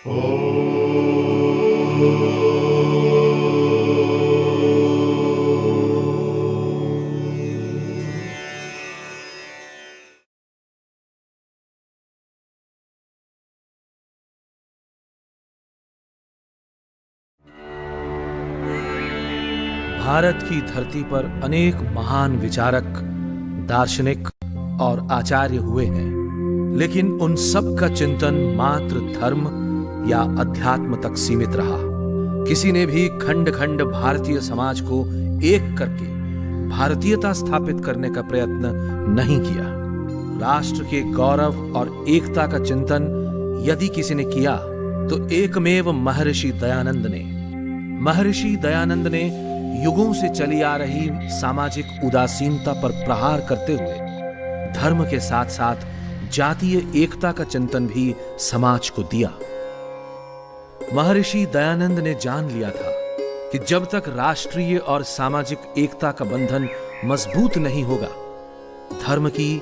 भारत की धरती पर अनेक महान विचारक, दार्शनिक और आचार्य हुए हैं, लेकिन उन सब का चिंतन मात्र धर्म या अध्यात्म तक सीमित रहा। किसी ने भी खंड खंड भारतीय समाज को एक करके भारतीयता स्थापित करने का प्रयत्न नहीं किया। राष्ट्र के गौरव और एकता का चिंतन यदि किसी ने किया तो एकमेव महर्षि दयानंद ने युगों से चली आ रही सामाजिक उदासीनता पर प्रहार करते हुए धर्म के साथ साथ जातीय एकता का चिंतन भी समाज को दिया। महर्षि दयानंद ने जान लिया था कि जब तक राष्ट्रीय और सामाजिक एकता का बंधन मजबूत नहीं होगा, धर्म की,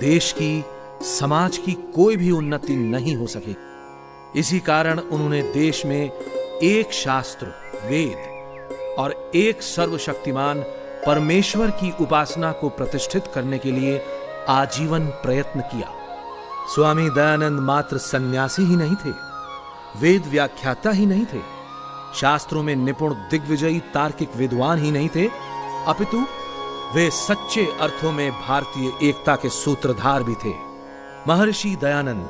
देश की, समाज की कोई भी उन्नति नहीं हो सकेगी। इसी कारण उन्होंने देश में एक शास्त्र, वेद और एक सर्वशक्तिमान परमेश्वर की उपासना को प्रतिष्ठित करने के लिए आजीवन प्रयत्न किया। स्वामी दयानंद मात्र सन्यासी ही नहीं थे, वेद व्याख्याता ही नहीं थे, शास्त्रों में निपुण दिग्विजयी तार्किक विद्वान ही नहीं थे, अपितु वे सच्चे अर्थों में भारतीय एकता के सूत्रधार भी थे। महर्षि दयानंद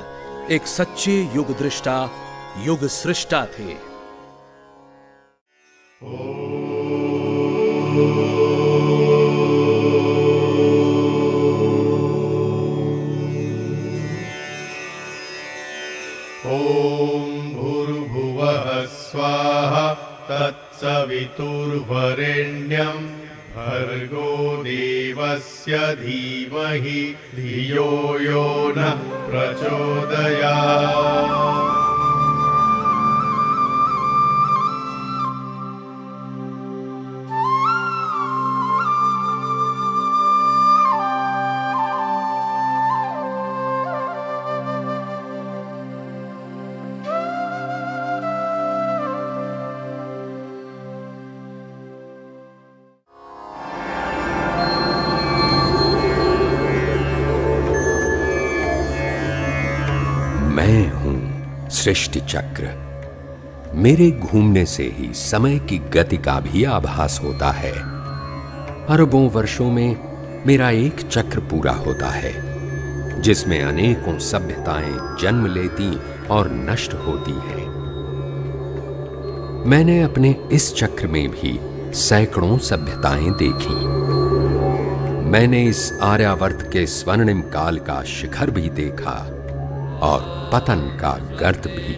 एक सच्चे युग दृष्टा, युग सृष्टा थे। ओम भूर्भुवः स्वाहा तत्सवितुर्वरेण्यं भर्गो देवस्य धीमहि धियो यो नः प्रचोदयात्। मैं हूं सृष्टि चक्र। मेरे घूमने से ही समय की गति का भी आभास होता है। अरबों वर्षों में मेरा एक चक्र पूरा होता है, जिसमें अनेकों सभ्यताएं जन्म लेती और नष्ट होती हैं। मैंने अपने इस चक्र में भी सैकड़ों सभ्यताएं देखी। मैंने इस आर्यावर्त के स्वर्णिम काल का शिखर भी देखा और पतन का गर्त भी।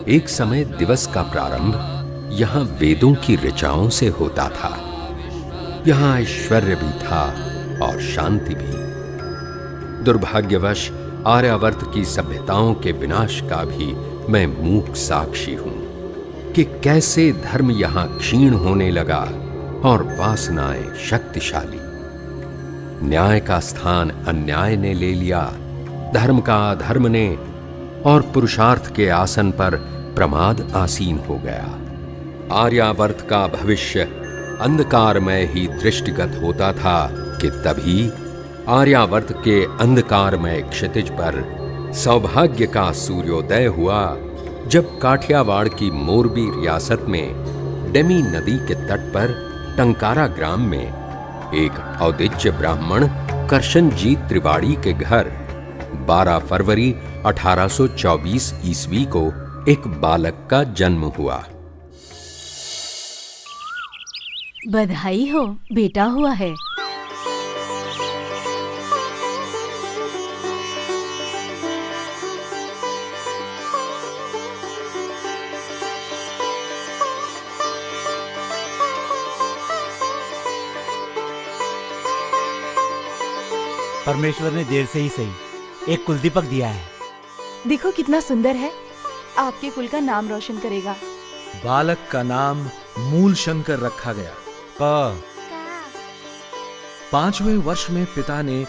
एक समय दिवस का प्रारंभ यहां वेदों की ऋचाओं से होता था। यहां ऐश्वर्य भी था और शांति भी। दुर्भाग्यवश आर्यावर्त की सभ्यताओं के विनाश का भी मैं मूक साक्षी हूं कि कैसे धर्म यहां क्षीण होने लगा और वासनाएं शक्तिशाली। न्याय का स्थान अन्याय ने ले लिया, धर्म का अधर्म ने, और पुरुषार्थ के आसन पर प्रमाद आसीन हो गया। आर्यावर्त का भविष्य अंधकारमय ही दृष्टिगत होता था कि तभी आर्यावर्त के अंधकारमय क्षितिज पर सौभाग्य का सूर्योदय हुआ, जब काठियावाड़ की मोरबी रियासत में डेमी नदी के तट पर टंकारा ग्राम में एक औदिच्य ब्राह्मण करशनजीत त्रिवाड़ी के घर 12 फरवरी 1824 ईस्वी को एक बालक का जन्म हुआ। बधाई हो, बेटा हुआ है। परमेश्वर ने देर से ही सही एक कुलदीपक दिया है। देखो कितना सुंदर है, आपके कुल का नाम रोशन करेगा। बालक का नाम मूल शंकर रखा गया। 5वें वर्ष में पिता ने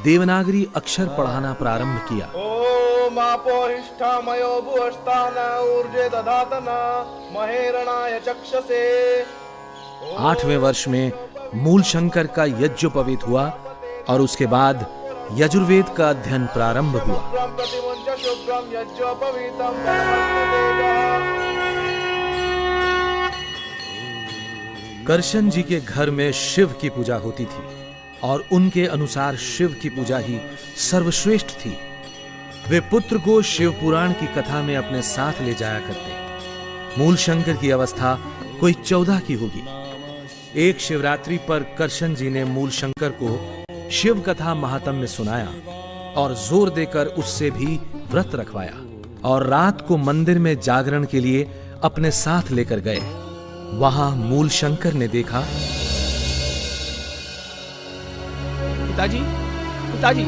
देवनागरी अक्षर पढ़ाना प्रारंभ किया। ओम मापोहिष्ठामयो भुवस्तान ऊर्जे दधातन महेरणाय चक्षसे। 8वें वर्ष में मूलशंकर का यज्ञोपवीत हुआ और उसके बाद यजुर्वेद का अध्ययन प्रारंभ हुआ। करशन जी के घर में शिव की पूजा होती थी और उनके अनुसार शिव की पूजा ही सर्वश्रेष्ठ थी। वे पुत्र को शिव पुराण की कथा में अपने साथ ले जाया करते। मूलशंकर की अवस्था कोई 14 की होगी। एक शिवरात्रि पर करशन जी ने मूलशंकर को शिव कथा महात्म्य सुनाया और जोर देकर उससे भी व्रत रखवाया और रात को मंदिर में जागरण के लिए अपने साथ लेकर गए। वहां मूलशंकर ने देखा, पिताजी, पिताजी,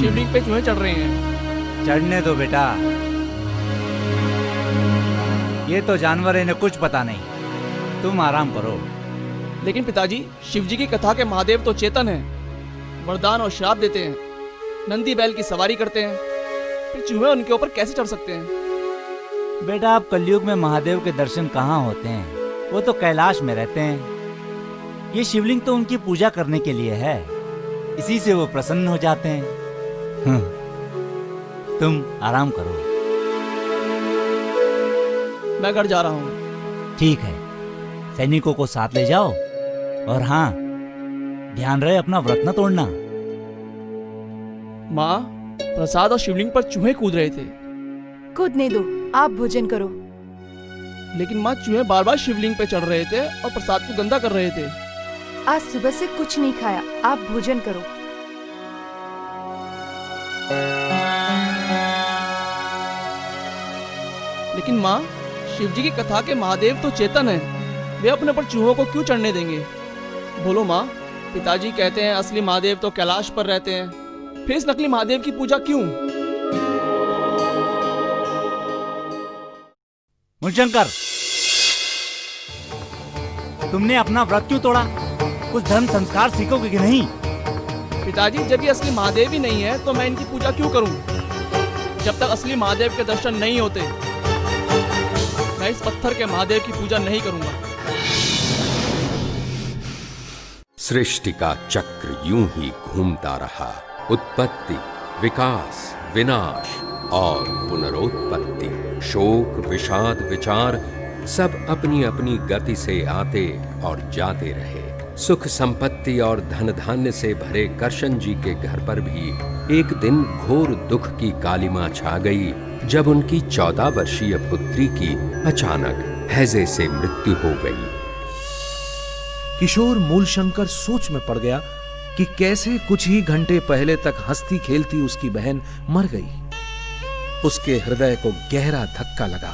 शिवलिंग पे चूहे चढ़ रहे हैं। चढ़ने दो बेटा, ये तो जानवर है, इन्हें कुछ पता नहीं, तुम आराम करो। लेकिन पिताजी, शिवजी की कथा के महादेव तो चेतन हैं, वरदान और श्राप देते हैं, नंदी बैल की सवारी करते हैं, फिर चूहे उनके ऊपर कैसे चढ़ सकते हैं? बेटा, आप कलयुग में महादेव के दर्शन कहाँ होते हैं, वो तो कैलाश में रहते हैं। ये शिवलिंग तो उनकी पूजा करने के लिए है, इसी से वो प्रसन्न हो जाते हैं। तुम आराम करो। मैं घर जा रहा हूँ। ठीक है, सैनिकों को साथ ले जाओ और हाँ, ध्यान रहे अपना व्रत न तोड़ना। माँ, प्रसाद और शिवलिंग पर चूहे कूद रहे थे। कूदने दो, आप भोजन करो। लेकिन माँ, चूहे बार बार शिवलिंग पे चढ़ रहे थे और प्रसाद को गंदा कर रहे थे। आज सुबह से कुछ नहीं खाया, आप भोजन करो। लेकिन माँ, शिवजी की कथा के महादेव तो चेतन हैं, वे अपने पर चूहों को क्यों चढ़ने देंगे? बोलो माँ, पिताजी कहते हैं असली महादेव तो कैलाश पर रहते हैं, फिर इस नकली महादेव की पूजा क्यों? मूलशंकर, तुमने अपना व्रत क्यों तोड़ा? कुछ धर्म संस्कार सीखोगे कि नहीं? पिताजी, जब ये असली महादेव ही नहीं है तो मैं इनकी पूजा क्यों करूं? जब तक असली महादेव के दर्शन नहीं होते, मैं इस पत्थर के महादेव की पूजा नहीं करूंगा। सृष्टि का चक्र यूं ही घूमता रहा। उत्पत्ति, विकास, विनाश और पुनरोत्पत्ति, शोक, विषाद, विचार सब अपनी अपनी गति से आते और जाते रहे। सुख संपत्ति और धन धान्य से भरे करशन जी के घर पर भी एक दिन घोर दुख की कालिमा छा गई, जब उनकी 14 वर्षीय पुत्री की अचानक हैजे से मृत्यु हो गई। किशोर मूलशंकर सोच में पड़ गया कि कैसे कुछ ही घंटे पहले तक हंसती खेलती उसकी बहन मर गई। उसके हृदय को गहरा धक्का लगा।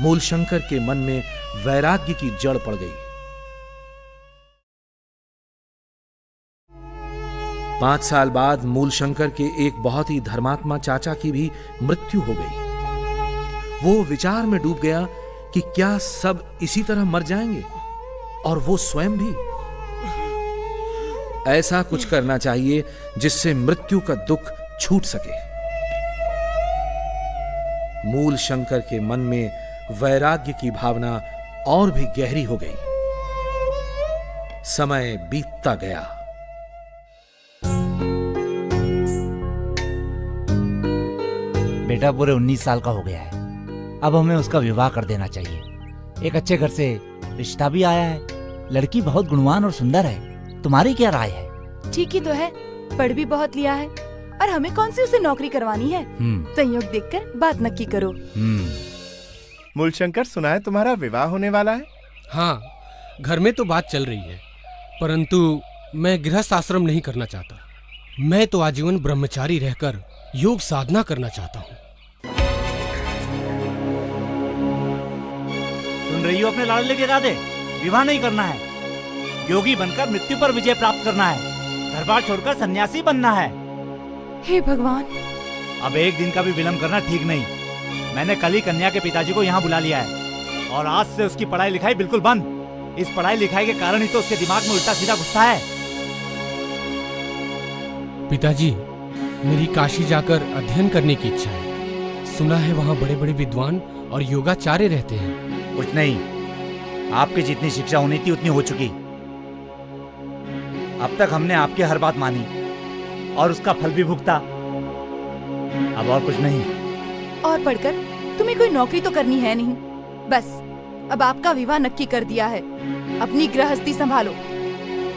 मूलशंकर के मन में वैराग्य की जड़ पड़ गई। 5 साल बाद मूलशंकर के एक बहुत ही धर्मात्मा चाचा की भी मृत्यु हो गई। वो विचार में डूब गया कि क्या सब इसी तरह मर जाएंगे और वो स्वयं भी। ऐसा कुछ करना चाहिए जिससे मृत्यु का दुख छूट सके। मूलशंकर के मन में वैराग्य की भावना और भी गहरी हो गई। समय बीतता गया। बेटा पूरे 19 साल का हो गया है, अब हमें उसका विवाह कर देना चाहिए। एक अच्छे घर से रिश्ता भी आया है, लड़की बहुत गुणवान और सुंदर है। तुम्हारी क्या राय है? ठीक ही तो है, पढ़ भी बहुत लिया है और हमें कौन सी उसे नौकरी करवानी है। संयोग देखकर बात नक्की करो। मूलशंकर, सुना है तुम्हारा विवाह होने वाला है? हाँ, घर में तो बात चल रही है, परंतु मैं गृहस्थ आश्रम नहीं करना चाहता। मैं तो आजीवन ब्रह्मचारी रहकर योग साधना करना चाहता हूँ। सुन रही हो अपने लाडले के इरादे? विवाह नहीं करना है, योगी बनकर मृत्यु पर विजय प्राप्त करना है, घर बार छोड़कर सन्यासी बनना है। हे भगवान! अब एक दिन का भी विलंब करना ठीक नहीं। मैंने कल ही कन्या के पिताजी को यहाँ बुला लिया है और आज से उसकी पढ़ाई लिखाई बिल्कुल बंद। इस पढ़ाई लिखाई के कारण ही तो उसके दिमाग में उल्टा सीधा घुसता है। पिताजी, मेरी काशी जाकर अध्ययन करने की इच्छा है। सुना है वहाँ बड़े बड़े विद्वान और योगाचार्य रहते हैं। कुछ नहीं, आपकी जितनी शिक्षा होनी थी उतनी हो चुकी। अब तक हमने आपकी हर बात मानी और उसका फल भी भुगता। अब और कुछ नहीं। और पढ़कर तुम्हें कोई नौकरी तो करनी है नहीं। बस अब आपका विवाह नक्की कर दिया है। अपनी गृहस्थी संभालो।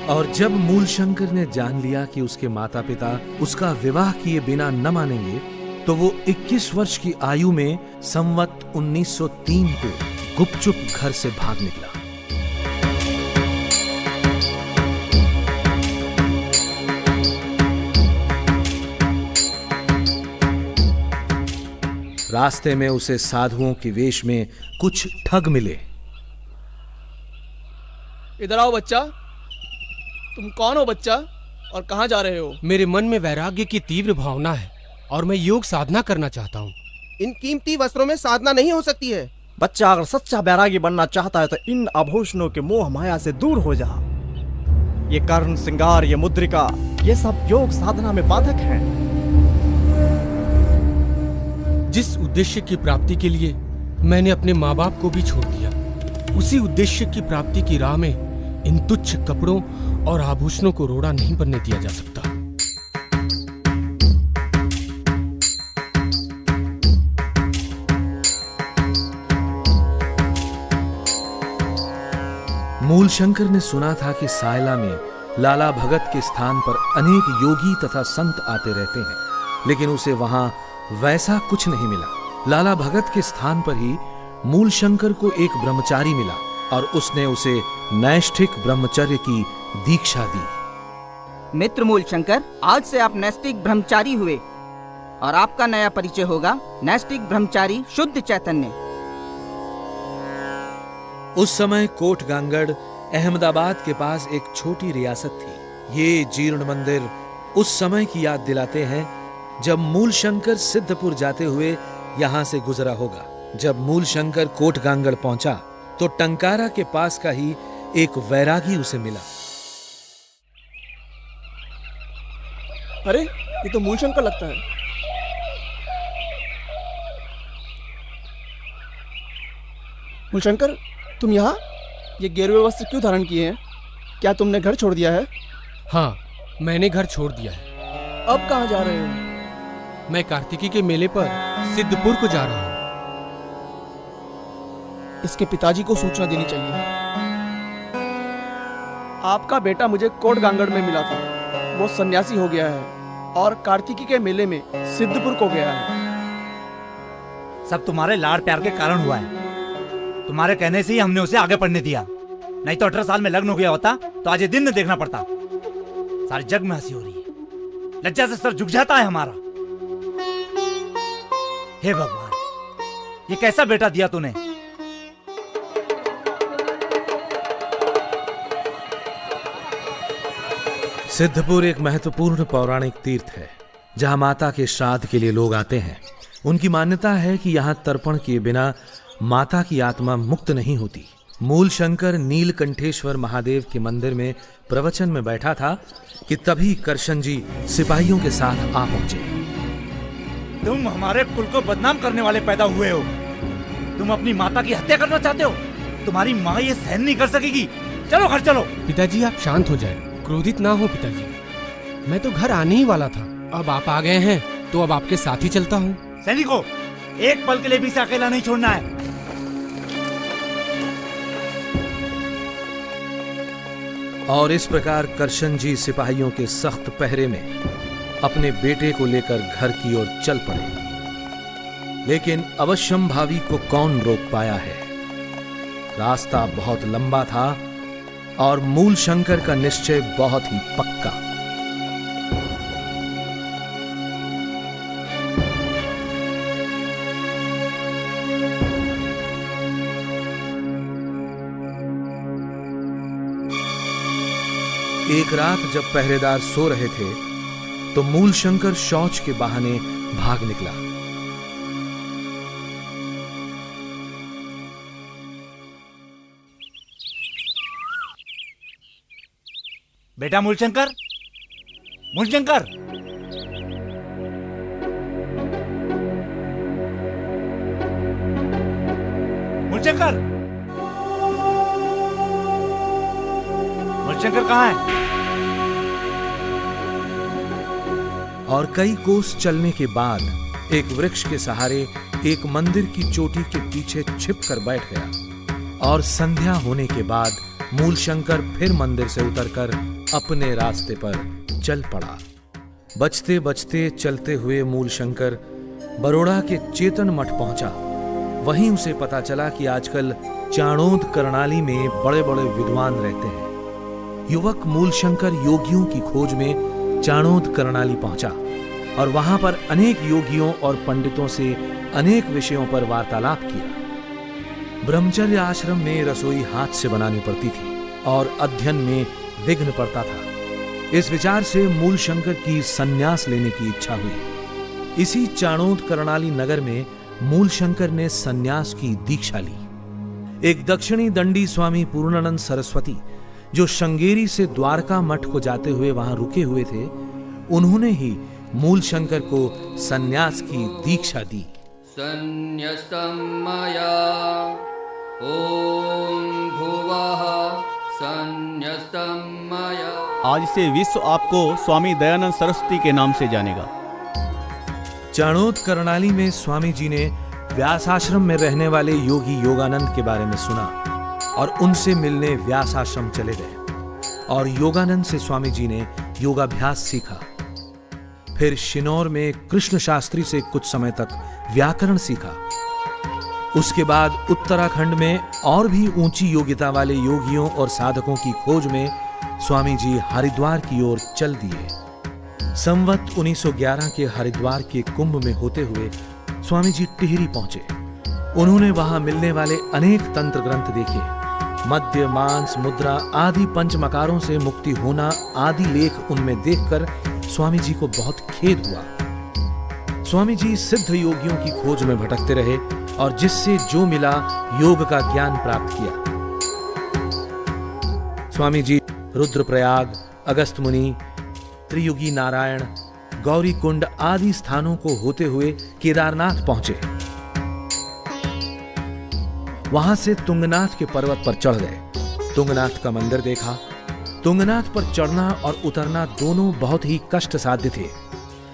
और जब मूलशंकर ने जान लिया कि उसके माता पिता उसका विवाह किए बिना न मानेंगे, तो वो 21 वर्ष की आयु में संवत 1903 को गुपचुप घर से भाग निकला। रास्ते में उसे साधुओं के वेश में कुछ ठग मिले। इधर आओ बच्चा। तुम कौन हो बच्चा, और कहाँ जा रहे हो? मेरे मन में वैराग्य की तीव्र भावना है और मैं योग साधना करना चाहता हूँ। इन कीमती वस्त्रों में साधना नहीं हो सकती है। बच्चा अगर सच्चा बैरागी बनना चाहता है तो इन आभूषणों के मोह माया से दूर हो जा। ये कर्ण श्रृंगार, ये मुद्रिका, ये सब योग साधना में बाधक हैं। जिस उद्देश्य की प्राप्ति के लिए मैंने अपने माँ बाप को भी छोड़ दिया, उसी उद्देश्य की प्राप्ति की राह में इन तुच्छ कपड़ों और आभूषणों को रोड़ा नहीं बनने दिया जा सकता। मूलशंकर ने सुना था कि सायला में लाला भगत के स्थान पर अनेक योगी तथा संत आते रहते हैं, लेकिन उसे वहां वैसा कुछ नहीं मिला। लाला भगत के स्थान पर ही मूलशंकर को एक ब्रह्मचारी मिला और उसने उसे नैष्ठिक ब्रह्मचर्य की दीक्षा दी। मित्र मूलशंकर, आज से आप नैष्ठिक ब्रह्मचारी हुए और आपका नया परिचय होगा नैष्ठिक ब्रह्मचारी शुद्ध चैतन्य। उस समय कोटगांगड़ अहमदाबाद के पास एक छोटी रियासत थी। ये जीर्ण मंदिर उस समय की याद दिलाते हैं जब मूलशंकर सिद्धपुर जाते हुए यहां से गुजरा होगा। जब मूलशंकर कोटगांगड़ पहुंचा तो टंकारा के पास का ही एक वैरागी उसे मिला। अरे ये तो मूलशंकर लगता है। मूलशंकर, तुम यहाँ ये गेरुए वस्त्र क्यों धारण किए हैं? क्या तुमने घर छोड़ दिया है? हाँ, मैंने घर छोड़ दिया है। अब कहाँ जा रहे हो? मैं कार्तिकी के मेले पर सिद्धपुर को जा रहा हूँ। इसके पिताजी को सूचना देनी चाहिए। आपका बेटा मुझे कोटगांगड़ में मिला था। वो सन्यासी हो गया है और कार्तिकी के मेले में सिद्धपुर को गया है। सब तुम्हारे लाड़ प्यार के कारण हुआ है। तुम्हारे कहने से ही हमने उसे आगे पढ़ने दिया, नहीं तो 18 साल में लग्न हो गया होता तो आज ये दिन न देखना पड़ता। सारे जग में हंसी हो रही है, लज्जा से सर झुक जाता है हमारा। हे भगवान, ये कैसा बेटा दिया तूने। सिद्धपुर एक महत्वपूर्ण पौराणिक तीर्थ है जहां माता के श्राद्ध के लिए लोग आते हैं। उनकी मान्यता है कि यहां तर्पण किए बिना माता की आत्मा मुक्त नहीं होती। मूलशंकर नीलकंठेश्वर महादेव के मंदिर में प्रवचन में बैठा था कि तभी करशन जी सिपाहियों के साथ आ पहुंचे। तुम हमारे कुल को बदनाम करने वाले पैदा हुए हो। तुम अपनी माता की हत्या करना चाहते हो। तुम्हारी माँ ये सहन नहीं कर सकेगी। चलो घर चलो। पिताजी आप शांत हो जाएं, क्रोधित ना हो पिताजी। मैं तो घर आने ही वाला था, अब आप आ गए हैं तो अब आपके साथ ही चलता हूँ। सैनिकों, एक पल के लिए भी इसे अकेला नहीं छोड़ना है। और इस प्रकार करशन जी सिपाहियों के सख्त पहरे में अपने बेटे को लेकर घर की ओर चल पड़े। लेकिन अवश्यंभावी को कौन रोक पाया है। रास्ता बहुत लंबा था और मूलशंकर का निश्चय बहुत ही पक्का। एक रात जब पहरेदार सो रहे थे तो मूलशंकर शौच के बहाने भाग निकला। बेटा मूलशंकर, मूलशंकर, मूलशंकर, मूलशंकर कहाँ है? और कई कोस चलने के बाद एक वृक्ष के सहारे एक मंदिर की चोटी के पीछे छिपकर बैठ गया और संध्या होने के बाद मूलशंकर फिर मंदिर से उतरकर अपने रास्ते पर चल पड़ा। बचते बचते चलते हुए मूलशंकर बरोड़ा के चेतन मठ पहुंचा। वहीं उसे पता चला कि आजकल चाणोद करनाली में बड़े बड़े विद्वान रहते हैं। युवक मूलशंकर योगियों की खोज में चाणोद करनाली पहुंचा और वहां पर अनेक योगियों और पंडितों से अनेक विषयों पर वार्तालाप किया। ब्रह्मचर्य आश्रम में रसोई हाथ से बनानी पड़ती थी और अध्ययन में विघ्न पड़ता था। इस विचार से मूलशंकर की संन्यास लेने की इच्छा हुई। इसी चाणोद करनाली नगर में मूलशंकर ने संन्यास की दीक्षा ली। एक दक्षिणी दंडी स्वामी पूर्णानंद सरस्वती जो श्रृंगेरी से द्वारका मठ को जाते हुए वहां रुके हुए थे, उन्होंने ही मूलशंकर को संन्यास की दीक्षा दी। संन्यस्तं मया ओम भुवः संन्यस्तं मया। आज से विश्व आपको स्वामी दयानंद सरस्वती के नाम से जानेगा। चाणोद करनाली में स्वामी जी ने व्यास आश्रम में रहने वाले योगी योगानंद के बारे में सुना और उनसे मिलने व्यास आश्रम चले गए और योगानंद से स्वामी जी ने योगाभ्यास सीखा। फिर शिनौर में कृष्ण शास्त्री से कुछ समय तक व्याकरण सीखा। उसके बाद उत्तराखंड में और भी ऊंची योग्यता वाले योगियों और साधकों की खोज में स्वामी जी हरिद्वार की ओर चल दिए। संवत 1911 के हरिद्वार के कुंभ में होते हुए स्वामी जी टिहरी पहुंचे। उन्होंने वहां मिलने वाले अनेक तंत्र ग्रंथ देखे। मद्य, मांस, मुद्रा आदि पंचमकारों से मुक्ति होना आदि लेख उनमें देखकर स्वामी जी को बहुत खेद हुआ। स्वामी जी सिद्ध योगियों की खोज में भटकते रहे और जिससे जो मिला योग का ज्ञान प्राप्त किया। स्वामी जी रुद्रप्रयाग, अगस्त मुनि, त्रियुगी नारायण, गौरी कुंड आदि स्थानों को होते हुए केदारनाथ पहुंचे। वहां से तुंगनाथ के पर्वत पर चढ़ गए। तुंगनाथ का मंदिर देखा। तुंगनाथ पर चढ़ना और उतरना दोनों बहुत ही कष्ट साध्य थे,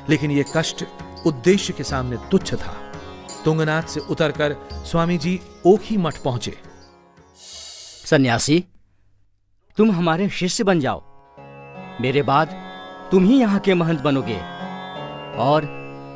लेकिन यह कष्ट उद्देश्य के सामने तुच्छ था। तुंगनाथ से उतरकर स्वामी जी ओखी मठ पहुंचे। सन्यासी, तुम हमारे शिष्य बन जाओ। मेरे बाद तुम ही यहाँ के महंत बनोगे और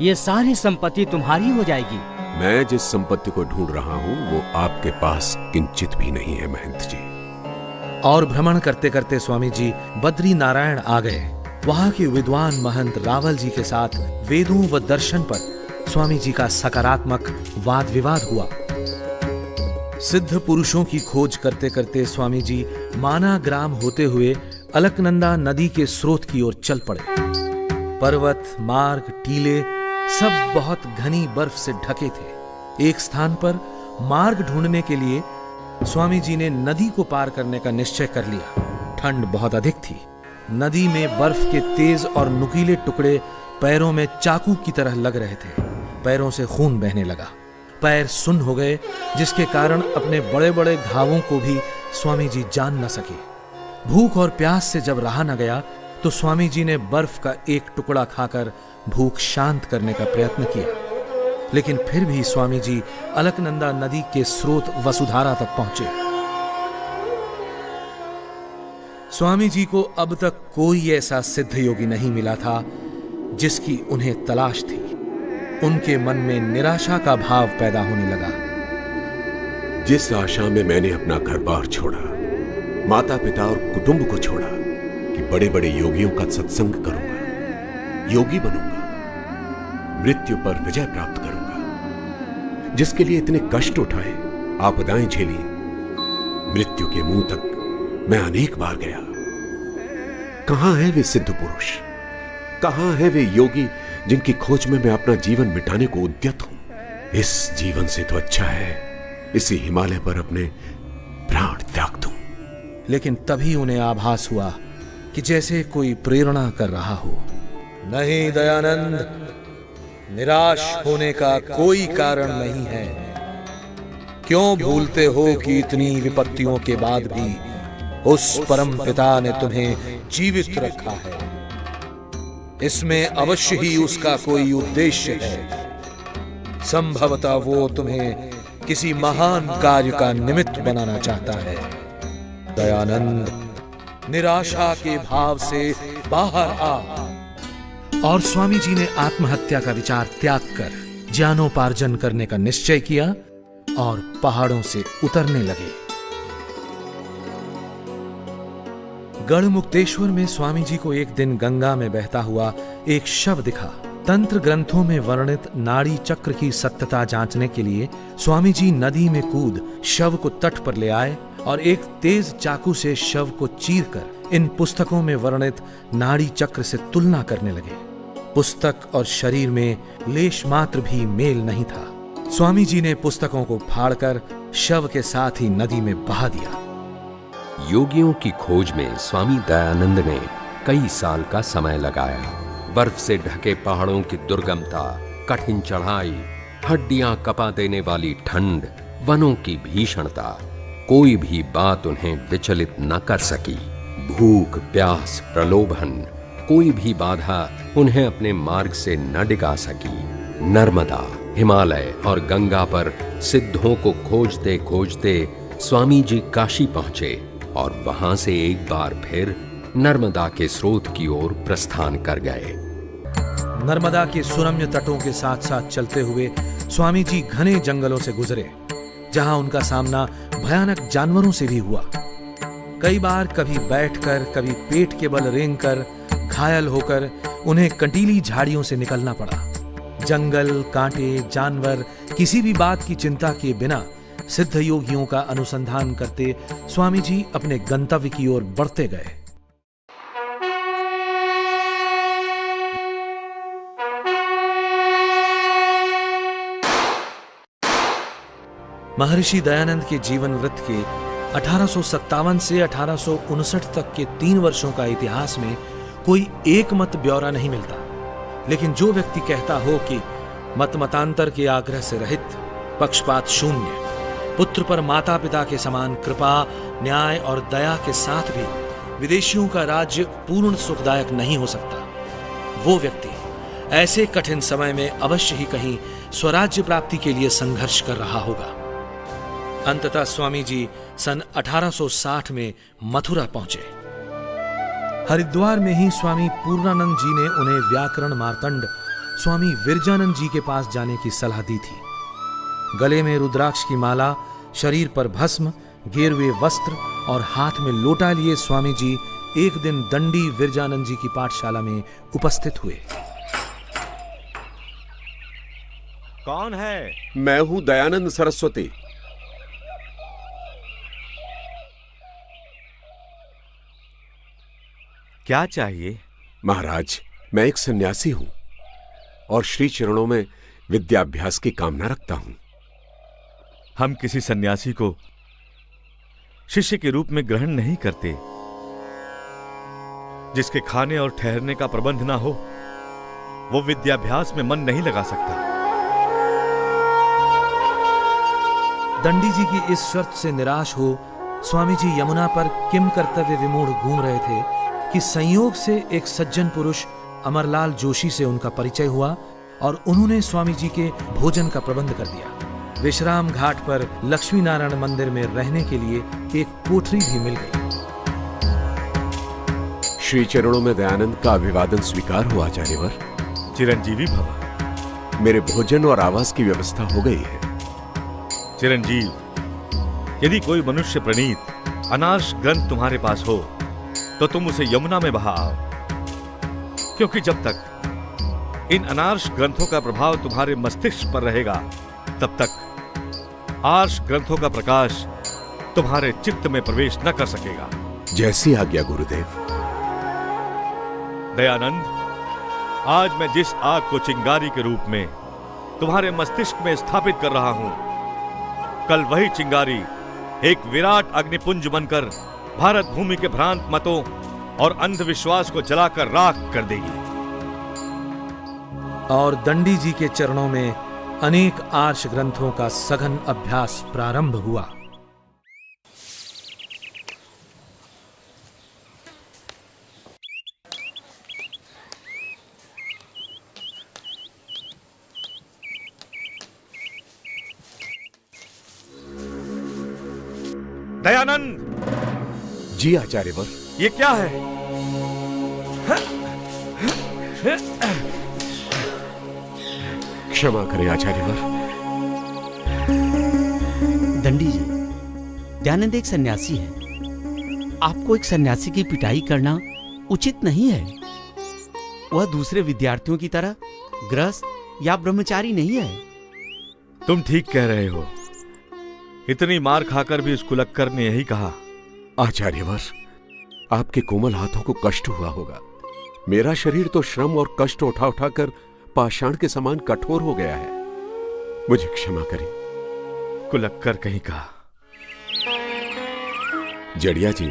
ये सारी संपत्ति तुम्हारी हो जाएगी। मैं जिस संपत्ति को ढूंढ रहा हूँ वो आपके पास किंचित भी नहीं है महंत जी। और भ्रमण करते करते स्वामी जी बद्री नारायण आ गए। वहां के विद्वान महंत रावल जी के साथ वेदों व दर्शन पर स्वामी जी का सकारात्मक वाद विवाद हुआ। सिद्ध पुरुषों की खोज करते करते स्वामी जी माना ग्राम होते हुए अलकनंदा नदी के स्रोत की ओर चल पड़े। पर्वत, मार्ग, टीले सब बहुत घनी बर्फ से ढके थे। एक स्थान पर मार्ग ढूंढने के लिए स्वामी जी ने नदी को पार करने का निश्चय कर लिया। ठंड बहुत अधिक थी। नदी में बर्फ के तेज और नुकीले टुकड़े पैरों में चाकू की तरह लग रहे थे। पैरों से खून बहने लगा। पैर सुन्न हो गए, जिसके कारण अपने बड़े बड़े घावों को भी स्वामी जी जान न सके। भूख और प्यास से जब रहा न गया तो स्वामी जी ने बर्फ का एक टुकड़ा खाकर भूख शांत करने का प्रयत्न किया, लेकिन फिर भी स्वामी जी अलकनंदा नदी के स्रोत वसुधारा तक पहुंचे। स्वामी जी को अब तक कोई ऐसा सिद्ध योगी नहीं मिला था जिसकी उन्हें तलाश थी। उनके मन में निराशा का भाव पैदा होने लगा। जिस आशा में मैंने अपना घर बार छोड़ा, माता पिता और कुटुंब को छोड़ा कि बड़े बड़े योगियों का सत्संग करूंगा, योगी बनूंगा, मृत्यु पर विजय प्राप्त करूंगा, जिसके लिए इतने कष्ट उठाए, आपदाएं झेली, मृत्यु के मुंह तक मैं अनेक बार गया। कहां है वे सिद्ध पुरुष? कहां है वे योगी जिनकी खोज में मैं अपना जीवन मिटाने को उद्यत हूं? इस जीवन से तो अच्छा है इसी हिमालय पर अपने प्राण त्याग दूं। लेकिन तभी उन्हें आभास हुआ कि जैसे कोई प्रेरणा कर रहा हो। नहीं दयानंद, निराश होने का कोई कारण नहीं है। क्यों भूलते हो कि इतनी विपत्तियों के बाद भी उस परम पिता ने तुम्हें जीवित रखा है? इसमें अवश्य ही उसका कोई उद्देश्य है। संभवतः वो तुम्हें किसी महान कार्य का निमित्त बनाना चाहता है। दयानंद, निराशा के भाव से बाहर आ। और स्वामी जी ने आत्महत्या का विचार त्याग कर ज्ञानोपार्जन करने का निश्चय किया और पहाड़ों से उतरने लगे। गढ़मुक्तेश्वर में स्वामी जी को एक दिन गंगा में बहता हुआ एक शव दिखा। तंत्र ग्रंथों में वर्णित नाड़ी चक्र की सत्यता जांचने के लिए स्वामी जी नदी में कूद शव को तट पर ले आए और एक तेज चाकू से शव को चीरकर इन पुस्तकों में वर्णित नाड़ी चक्र से तुलना करने लगे। पुस्तक और शरीर में लेश मात्र भी मेल नहीं था। स्वामी जी ने पुस्तकों को फाड़कर शव के साथ ही नदी में बहा दिया। योगियों की खोज में स्वामी दयानंद ने कई साल का समय लगाया। बर्फ से ढके पहाड़ों की दुर्गमता, कठिन चढ़ाई, हड्डियां कपा देने वाली ठंड, वनों की भीषणता, कोई भी बात उन्हें विचलित न कर सकी। भूख, प्यास, प्रलोभन, कोई भी बाधा उन्हें अपने मार्ग से न डिगा सकी। नर्मदा, हिमालय और गंगा पर सिद्धों को खोजते खोजते स्वामी जी काशी पहुंचे और वहां से एक बार फिर नर्मदा के स्रोत की ओर प्रस्थान कर गए। नर्मदा के सुरम्य तटों के साथ साथ चलते हुए स्वामी जी घने जंगलों से गुजरे, जहां उनका सामना भयानक जानवरों से भी हुआ। कई बार कभी बैठकर, कभी पेट के बल रेंगकर, घायल होकर उन्हें कंटीली झाड़ियों से निकलना पड़ा। जंगल, कांटे, जानवर, किसी भी बात की चिंता किए बिना सिद्ध योगियों का अनुसंधान करते स्वामी जी अपने गंतव्य की ओर बढ़ते गए। महर्षि दयानंद के जीवन वृत्त के 1857 से 1859 तक के 3 वर्षों का इतिहास में कोई एक मत ब्यौरा नहीं मिलता, लेकिन जो व्यक्ति कहता हो कि मत मतांतर के आग्रह से रहित, पक्षपात शून्य, पुत्र पर माता पिता के समान कृपा, न्याय और दया के साथ भी विदेशियों का राज्य पूर्ण सुखदायक नहीं हो सकता, वो व्यक्ति ऐसे कठिन समय में अवश्य ही कहीं स्वराज्य प्राप्ति के लिए संघर्ष कर रहा होगा। अंततः स्वामी जी सन 1860 में मथुरा पहुंचे। हरिद्वार में ही स्वामी पूर्णानंद जी ने उन्हें व्याकरण मार्तंड स्वामी विरजानंद जी के पास जाने की सलाह दी थी। गले में रुद्राक्ष की माला, शरीर पर भस्म, गेरुए वस्त्र और हाथ में लोटा लिए स्वामी जी एक दिन दंडी विरजानंद जी की पाठशाला में उपस्थित हुए। कौन है? मैं हूं दयानंद सरस्वती। क्या चाहिए? महाराज, मैं एक सन्यासी हूं और श्री चरणों में विद्याभ्यास की कामना रखता हूं। हम किसी सन्यासी को शिष्य के रूप में ग्रहण नहीं करते। जिसके खाने और ठहरने का प्रबंध ना हो, वो विद्याभ्यास में मन नहीं लगा सकता। दंडी जी की इस शर्त से निराश हो स्वामी जी यमुना पर किम कर्तव्य विमूढ़ घूम रहे थे कि संयोग से एक सज्जन पुरुष अमरलाल जोशी से उनका परिचय हुआ और उन्होंने स्वामी जी के भोजन का प्रबंध कर दिया। विश्राम घाट पर लक्ष्मी नारायण मंदिर में रहने के लिए एक कोठरी भी मिल गई। श्री चरणों में दयानंद का अभिवादन स्वीकार हुआ आचार्यवर। चिरंजीवी भव। मेरे भोजन और आवास की व्यवस्था हो गई है। चिरंजीव, यदि कोई मनुष्य प्रणीत अनार्ष ग्रंथ तुम्हारे पास हो तो तुम उसे यमुना में बहा आओ, क्योंकि जब तक इन अनार्ष ग्रंथों का प्रभाव तुम्हारे मस्तिष्क पर रहेगा, तब तक आर्ष ग्रंथों का प्रकाश तुम्हारे चित्त में प्रवेश न कर सकेगा। जैसी आज्ञा गुरुदेव। दयानंद, आज मैं जिस आग को चिंगारी के रूप में तुम्हारे मस्तिष्क में स्थापित कर रहा हूं, कल वही चिंगारी एक विराट अग्निपुंज बनकर भारत भूमि के भ्रांत मतों और अंधविश्वास को जलाकर राख कर देगी। और दंडी जी के चरणों में अनेक आर्ष ग्रंथों का सघन अभ्यास प्रारंभ हुआ। दयानंद। जी आचार्यवर। ये क्या है? क्षमा करें आचार्यवर। दंडी जी, दयानंद एक सन्यासी है। आपको एक सन्यासी की पिटाई करना उचित नहीं है। वह दूसरे विद्यार्थियों की तरह गृहस्थ या ब्रह्मचारी नहीं है। तुम ठीक कह रहे हो। इतनी मार खाकर भी उस कुलक्कर ने यही कहा। आचार्यवर, आपके कोमल हाथों को कष्ट हुआ होगा। मेरा शरीर तो श्रम और कष्ट उठा उठाकर पाषाण के समान कठोर हो गया है। मुझे क्षमा करें। कुलक्कर कहीं का। जड़िया जी,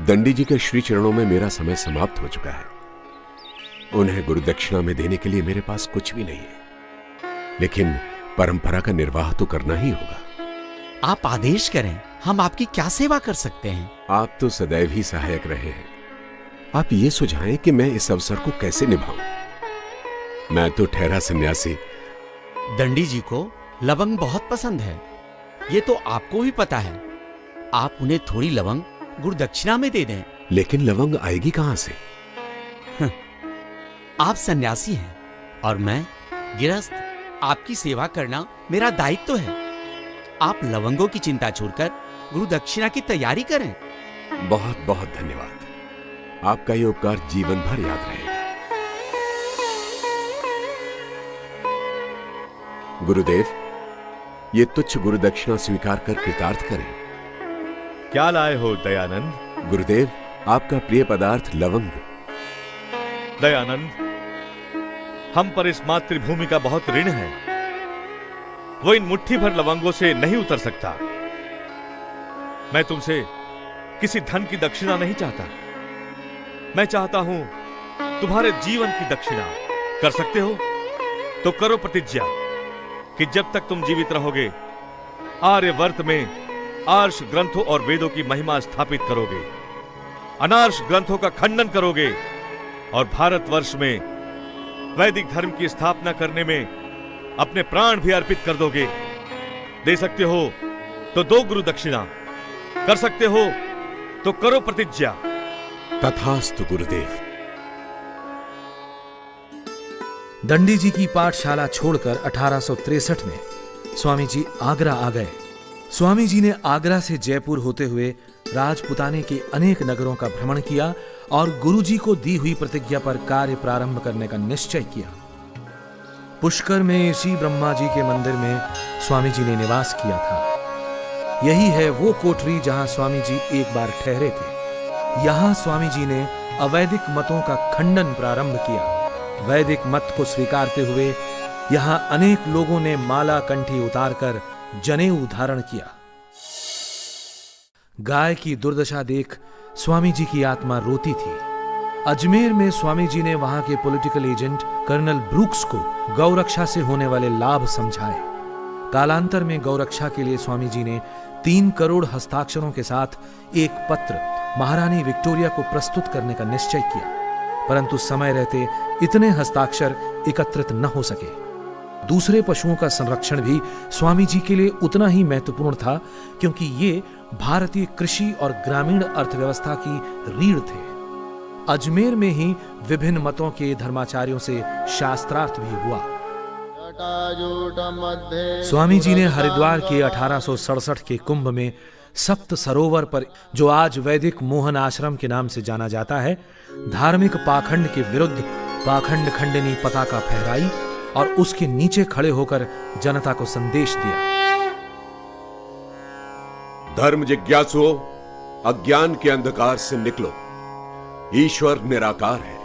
दंडी जी के श्री चरणों में मेरा समय समाप्त हो चुका है। उन्हें गुरुदक्षिणा में देने के लिए मेरे पास कुछ भी नहीं है, लेकिन परंपरा का निर्वाह तो करना ही होगा। आप आदेश करें, हम आपकी क्या सेवा कर सकते हैं? आप तो सदैव ही सहायक रहे हैं। आप ये सुझाएं कि मैं इस अवसर को कैसे निभाऊं। मैं तो ठहरा सन्यासी। दंडी जी को लवंग बहुत पसंद है, ये तो आपको भी पता है। आप उन्हें थोड़ी लवंग गुरुदक्षिणा में दे दें। लेकिन लवंग आएगी कहां से? आप सन्यासी हैं और मैं गृहस्थ। आपकी सेवा करना मेरा दायित्व है। आप लवंगों की चिंता छोड़कर गुरुदक्षिणा की तैयारी करें। बहुत बहुत धन्यवाद। आपका ये उपकार जीवन भर याद रहेगा। गुरुदेव, ये तुच्छ गुरुदक्षिणा स्वीकार कर कृतार्थ करें। क्या लाए हो दयानंद? गुरुदेव, आपका प्रिय पदार्थ लवंग। दयानंद, हम पर इस मातृभूमि का बहुत ऋण है। वो इन मुट्ठी भर लवंगों से नहीं उतर सकता। मैं तुमसे किसी धन की दक्षिणा नहीं चाहता। मैं चाहता हूं तुम्हारे जीवन की दक्षिणा। कर सकते हो तो करो प्रतिज्ञा कि जब तक तुम जीवित रहोगे आर्यवर्त में आर्ष ग्रंथों और वेदों की महिमा स्थापित करोगे, अनार्ष ग्रंथों का खंडन करोगे और भारतवर्ष में वैदिक धर्म की स्थापना करने में अपने प्राण भी अर्पित कर दोगे। दे सकते हो तो दो गुरु दक्षिणा, कर सकते हो तो करो प्रतिज्ञा। तथास्तु गुरुदेव। दंडी जी की पाठशाला छोड़कर 1863 में स्वामी जी आगरा आ गए। स्वामी जी ने आगरा से जयपुर होते हुए राजपुताने के अनेक नगरों का भ्रमण किया और गुरु जी को दी हुई प्रतिज्ञा पर कार्य प्रारंभ करने का निश्चय किया। पुष्कर में इसी ब्रह्मा जी के मंदिर में स्वामी जी ने निवास किया था। यही है वो कोठरी जहां स्वामी जी एक बार ठहरे थे। यहां स्वामी जी ने अवैदिक मतों का खंडन प्रारंभ किया। वैदिक मत को स्वीकारते हुए यहां अनेक लोगों ने माला कंठी उतारकर जनेऊ धारण किया। गाय की दुर्दशा देख स्वामी जी की आत्मा रोती थी। अजमेर में स्वामी जी ने वहां के पॉलिटिकल एजेंट कर्नल ब्रूक्स को गौरक्षा से होने वाले लाभ समझाए। कालांतर में गौरक्षा के लिए स्वामी जी ने 3 करोड़ हस्ताक्षरों के साथ एक पत्र महारानी विक्टोरिया को प्रस्तुत करने का निश्चय किया, परंतु समय रहते इतने हस्ताक्षर एकत्रित न हो सके। दूसरे पशुओं का संरक्षण भी स्वामी जी के लिए उतना ही महत्वपूर्ण था, क्योंकि ये भारतीय कृषि और ग्रामीण अर्थव्यवस्था की रीढ़ थे। अजमेर में ही विभिन्न मतों के धर्माचार्यों से शास्त्रार्थ भी हुआ। स्वामी जी ने हरिद्वार के 1867 के कुंभ में सप्त सरोवर पर, जो आज वैदिक मोहन आश्रम के नाम से जाना जाता है, धार्मिक पाखंड के विरुद्ध पाखंड खंडनी पताका फहराई और उसके नीचे खड़े होकर जनता को संदेश दिया। धर्म जिज्ञासुओं, अज्ञान के अंधकार से निकलो। ईश्वर निराकार है,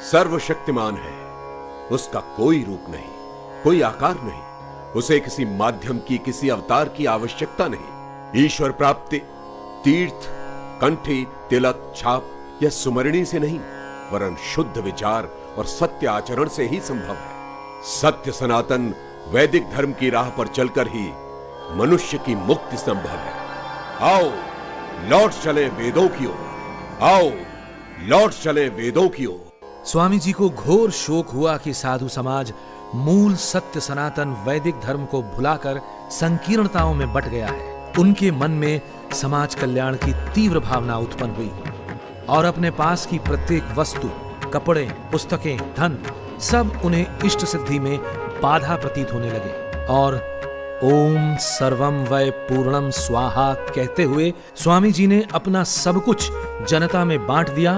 सर्वशक्तिमान है। उसका कोई रूप नहीं, कोई आकार नहीं। उसे किसी माध्यम की, किसी अवतार की आवश्यकता नहीं। ईश्वर प्राप्ति तीर्थ, कंठी, तिलक, छाप या सुमरणी से नहीं, वरन शुद्ध विचार और सत्य आचरण से ही संभव है। सत्य सनातन वैदिक धर्म की राह पर चलकर ही मनुष्य की मुक्ति संभव है। आओ लौट चले वेदों की ओर, आओ लौट चले वेदों की ओर। स्वामी जी को घोर शोक हुआ कि साधु समाज मूल सत्य सनातन वैदिक धर्म को भुलाकर संकीर्णताओं में बट गया है। उनके मन में समाज कल्याण की तीव्र भावना उत्पन्न हुई और अपने पास की प्रत्येक वस्तु, कपड़े, पुस्तकें, धन सब उन्हें इष्ट सिद्धि में बाधा प्रतीत होने लगे। और ओम सर्वम वै पूर्णम स्वाहा कहते हुए स्वामी जी ने अपना सब कुछ जनता में बांट दिया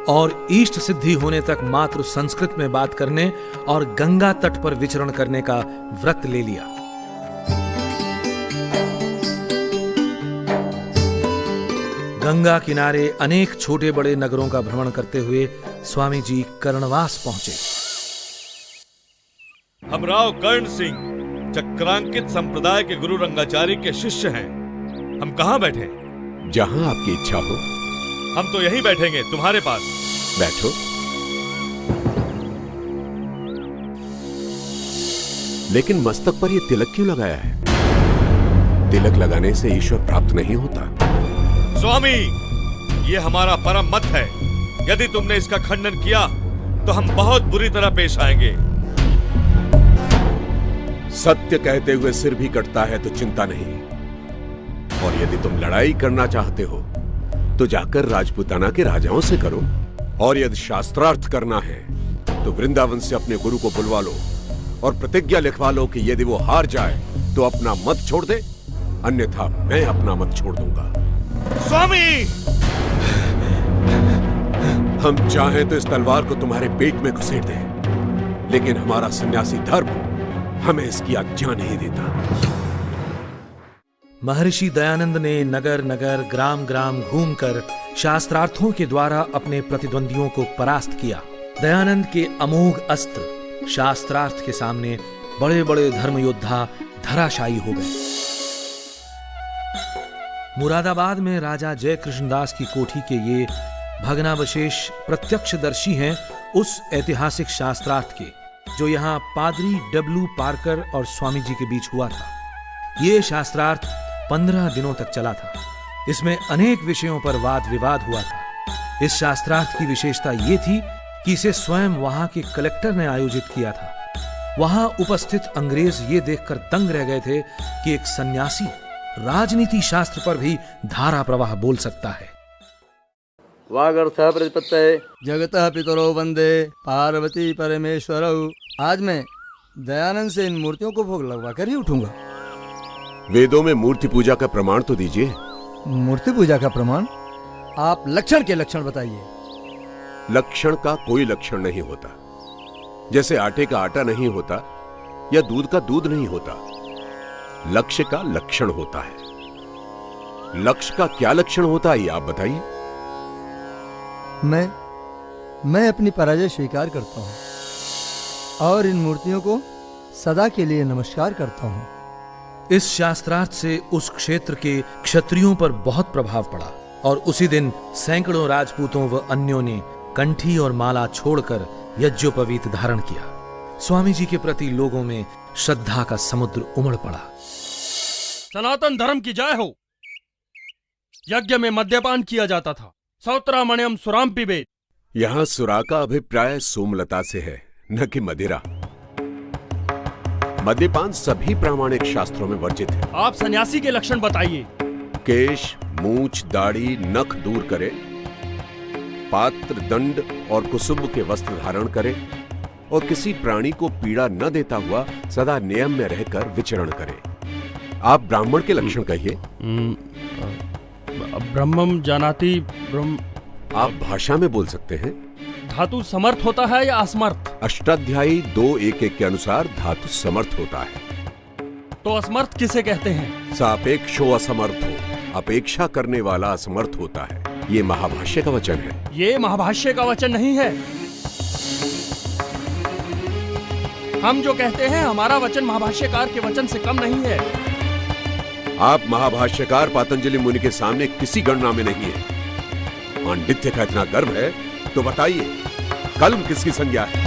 और इष्ट सिद्धि होने तक मात्र संस्कृत में बात करने और गंगा तट पर विचरण करने का व्रत ले लिया। गंगा किनारे अनेक छोटे बड़े नगरों का भ्रमण करते हुए स्वामी जी कर्णवास पहुंचे। हम राव कर्ण सिंह चक्रांकित संप्रदाय के गुरु रंगाचार्य के शिष्य हैं। हम कहाँ बैठे? जहां आपकी इच्छा हो। हम तो यहीं बैठेंगे तुम्हारे पास। बैठो। लेकिन मस्तक पर यह तिलक क्यों लगाया है? तिलक लगाने से ईश्वर प्राप्त नहीं होता। स्वामी, ये हमारा परम मत है। यदि तुमने इसका खंडन किया तो हम बहुत बुरी तरह पेश आएंगे। सत्य कहते हुए सिर भी कटता है तो चिंता नहीं। और यदि तुम लड़ाई करना चाहते हो तो जाकर राजपूताना के राजाओं से करो। और यदि शास्त्रार्थ करना है तो वृंदावन से अपने गुरु को बुलवा लो और प्रतिज्ञा लिखवा लो कि यदि वो हार जाए तो अपना मत छोड़ दे, अन्यथा मैं अपना मत छोड़ दूंगा। स्वामी, हम चाहें तो इस तलवार को तुम्हारे पेट में घुसेड़ दें, लेकिन हमारा सन्यासी धर्म हमें इसकी आज्ञा नहीं देता। महर्षि दयानंद ने नगर नगर, ग्राम ग्राम घूमकर शास्त्रार्थों के द्वारा अपने प्रतिद्वंदियों को परास्त किया। दयानंद के अमोघ अस्त्र शास्त्रार्थ के सामने बड़े बड़े धर्म योद्धा धराशायी हो गए। मुरादाबाद में राजा जय कृष्णदास की कोठी के ये भग्नावशेष प्रत्यक्षदर्शी हैं उस ऐतिहासिक शास्त्रार्थ के जो यहाँ पादरी डब्ल्यू पार्कर और स्वामी जी के बीच हुआ था। ये शास्त्रार्थ 15 दिनों तक चला था। इसमें अनेक विषयों पर वाद विवाद हुआ था। इस शास्त्रार्थ की विशेषता ये थी कि इसे स्वयं वहां के कलेक्टर ने आयोजित किया था। वहां उपस्थित अंग्रेज ये देखकर दंग रह गए थे कि एक सन्यासी राजनीति शास्त्र पर भी धारा प्रवाह बोल सकता है। वागर्थः प्रतिपत्तये जगतः पितरो वंदे पार्वती परमेश्वरौ। आज मैं दयानंद से इन मूर्तियों को भोग लगवा कर ही उठूंगा। वेदों में मूर्ति पूजा का प्रमाण तो दीजिए। मूर्ति पूजा का प्रमाण? आप लक्षण के लक्षण बताइए। लक्षण का कोई लक्षण नहीं होता। जैसे आटे का आटा नहीं होता या दूध का दूध नहीं होता। लक्ष्य का लक्षण होता है। लक्ष्य का क्या लक्षण होता है ये आप बताइए। मैं अपनी पराजय स्वीकार करता हूं और इन मूर्तियों को सदा के लिए नमस्कार करता हूं। इस शास्त्रार्थ से उस क्षेत्र के क्षत्रियों पर बहुत प्रभाव पड़ा और उसी दिन सैकड़ों राजपूतों व अन्यों ने कंठी और माला छोड़कर यज्ञोपवीत धारण किया। स्वामी जी के प्रति लोगों में श्रद्धा का समुद्र उमड़ पड़ा। सनातन धर्म की जय हो। यज्ञ में मद्यपान किया जाता था। सौत्रामण्यम सुराम पिबेत। यहां सुरा का अभिप्राय सोमलता से है, न कि मदिरा। मद्यपान सभी प्रामाणिक शास्त्रों में वर्जित है। आप सन्यासी के लक्षण बताइए। केश, मूछ, दाढ़ी, नख दूर करे, पात्र, दंड और कुसुम के वस्त्र धारण करे और किसी प्राणी को पीड़ा न देता हुआ सदा नियम में रहकर विचरण करे। आप ब्राह्मण के लक्षण कहिए। ब्रह्मम जानाति ब्रह्म। आप भाषा में बोल सकते हैं। धातु समर्थ होता है या असमर्थ? अष्टाध्यायी 2:1 के अनुसार धातु समर्थ होता है। तो असमर्थ किसे कहते हैं? सापेक्षो असमर्थो, अपेक्षा करने वाला असमर्थ होता है। ये महाभाष्य का वचन है। ये महाभाष्य का वचन नहीं है। हम जो कहते हैं हमारा वचन महाभाष्यकार के वचन से कम नहीं है। आप महाभाष्यकार पातंजलि मुनि के सामने किसी गणना में नहीं है। पांडित्य का इतना गर्व है तो बताइए, कलम किसकी संज्ञा है?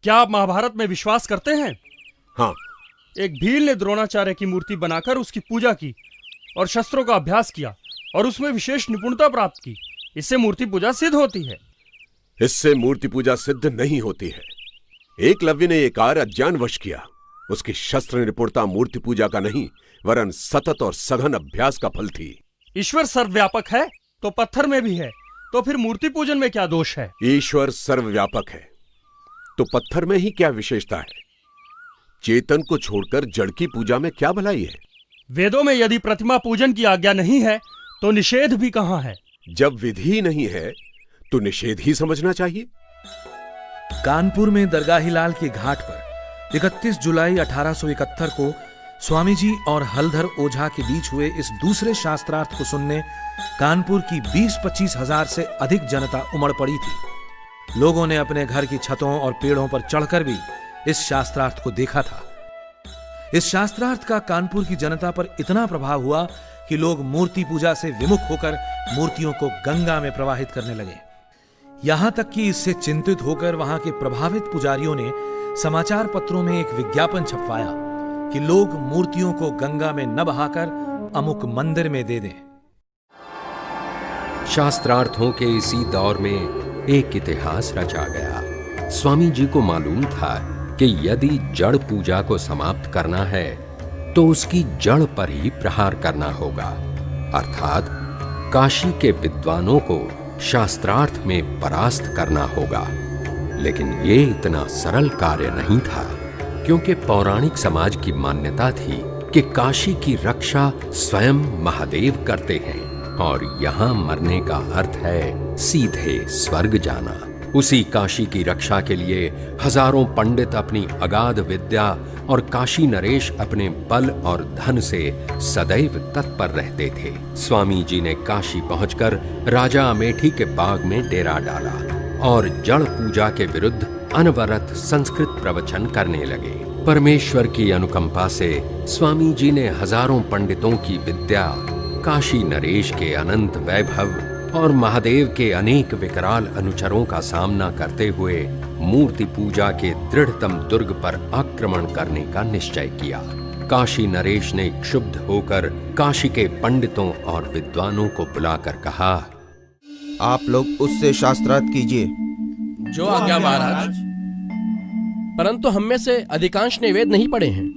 क्या आप महाभारत में विश्वास करते हैं? हाँ। एक भील ने द्रोणाचार्य की मूर्ति बनाकर उसकी पूजा की और शस्त्रों का अभ्यास किया और उसमें विशेष निपुणता प्राप्त की। इससे मूर्ति पूजा सिद्ध होती है। इससे मूर्ति पूजा सिद्ध नहीं होती है। एकलव्य ने यह कार्य अज्ञानवश किया। उसकी शस्त्र निपुणता मूर्ति पूजा का नहीं वरन सतत और सघन अभ्यास का फल थी। ईश्वर सर्वव्यापक है तो पत्थर में भी है, तो फिर मूर्ति पूजन में क्या दोष है? ईश्वर सर्वव्यापक है तो पत्थर में ही क्या विशेषता है? चेतन को छोड़कर जड़ की पूजा में क्या भलाई है? वेदों में यदि प्रतिमा पूजन की आज्ञा नहीं है तो निषेध भी कहां है? जब विधि नहीं है तो निषेध ही समझना चाहिए। कानपुर में दरगाही लाल के घाट पर 31 जुलाई 1871 को स्वामी जी और हलधर ओझा के बीच हुए इस दूसरे शास्त्रार्थ को सुनने कानपुर की 20-25 हजार से अधिक जनता उमड़ पड़ी थी। लोगों ने अपने घर की छतों और पेड़ों पर चढ़कर भी इस शास्त्रार्थ को देखा था। इस शास्त्रार्थ का कानपुर की जनता पर इतना प्रभाव हुआ कि लोग मूर्ति पूजा से विमुख होकर मूर्तियों को गंगा में प्रवाहित करने लगे। यहां तक कि इससे चिंतित होकर वहां के प्रभावित पुजारियों ने समाचार पत्रों में एक विज्ञापन छपवाया कि लोग मूर्तियों को गंगा में न बहाकर अमुक मंदिर में दे दें। शास्त्रार्थों के इसी दौर में एक इतिहास रचा गया। स्वामी जी को मालूम था कि यदि जड़ पूजा को समाप्त करना है तो उसकी जड़ पर ही प्रहार करना होगा, अर्थात काशी के विद्वानों को शास्त्रार्थ में परास्त करना होगा। लेकिन ये इतना सरल कार्य नहीं था, क्योंकि पौराणिक समाज की मान्यता थी कि काशी की रक्षा स्वयं महादेव करते हैं और यहाँ मरने का अर्थ है सीधे स्वर्ग जाना। उसी काशी की रक्षा के लिए हजारों पंडित अपनी अगाध विद्या और काशी नरेश अपने बल और धन से सदैव तत्पर रहते थे। स्वामी जी ने काशी पहुंचकर राजा अमेठी के बाग में डेरा डाला और जड़ पूजा के विरुद्ध अनवरत संस्कृत प्रवचन करने लगे। परमेश्वर की अनुकंपा से स्वामी जी ने हजारों पंडितों की विद्या, काशी नरेश के अनंत वैभव और महादेव के अनेक विकराल अनुचरों का सामना करते हुए मूर्ति पूजा के दृढ़तम दुर्ग पर आक्रमण करने का निश्चय किया। काशी नरेश ने क्षुब्ध होकर काशी के पंडितों और विद्वानों को बुलाकर कहा, आप लोग उससे शास्त्रार्थ कीजिए। जो आज्ञा महाराज। परंतु हम में से अधिकांश ने वेद नहीं पढ़े हैं।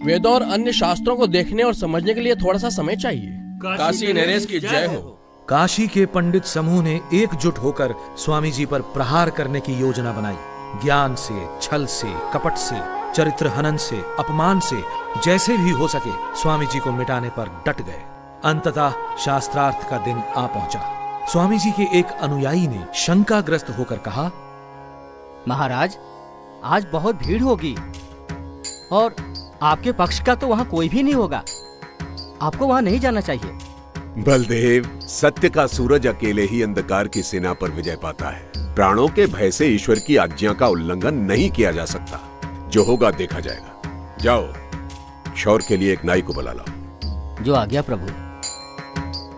वेदों और अन्य शास्त्रों को देखने और समझने के लिए थोड़ा सा समय चाहिए। काशी नरेश की जय हो। काशी के पंडित समूह ने एकजुट होकर स्वामी जी पर प्रहार करने की योजना बनाई। ज्ञान से, छल से, कपट से, चरित्र हनन से, अपमान से, जैसे भी हो सके स्वामी जी को मिटाने पर डट गए। अंततः शास्त्रार्थ का दिन आ पहुंचा। स्वामी जी के एक अनुयायी ने शंकाग्रस्त होकर कहा, महाराज, आज बहुत भीड़ होगी और आपके पक्ष का तो वहाँ कोई भी नहीं होगा। आपको वहाँ नहीं जाना चाहिए। बलदेव, सत्य का सूरज अकेले ही अंधकार की सेना पर विजय पाता है। प्राणों के भय से ईश्वर की आज्ञा का उल्लंघन नहीं किया जा सकता। जो होगा देखा जाएगा। जाओ, क्षौर के लिए एक नाई को बुला लाओ। जो आज्ञा प्रभु।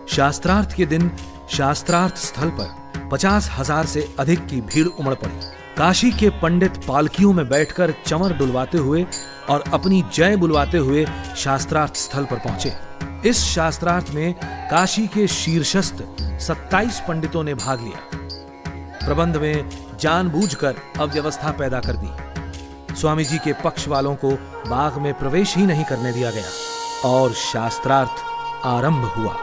शास्त्रार्थ के दिन शास्त्रार्थ स्थल पर 50,000 से अधिक की भीड़ उमड़ पड़ी। काशी के पंडित पालकियों में बैठकर चंवर डुलवाते हुए और अपनी जय बुलवाते हुए शास्त्रार्थ स्थल पर पहुंचे। इस शास्त्रार्थ में काशी के शीर्षस्थ 27 पंडितों ने भाग लिया। प्रबंध में जानबूझकर अव्यवस्था पैदा कर दी। स्वामी जी के पक्ष वालों को बाग में प्रवेश ही नहीं करने दिया गया और शास्त्रार्थ आरंभ हुआ।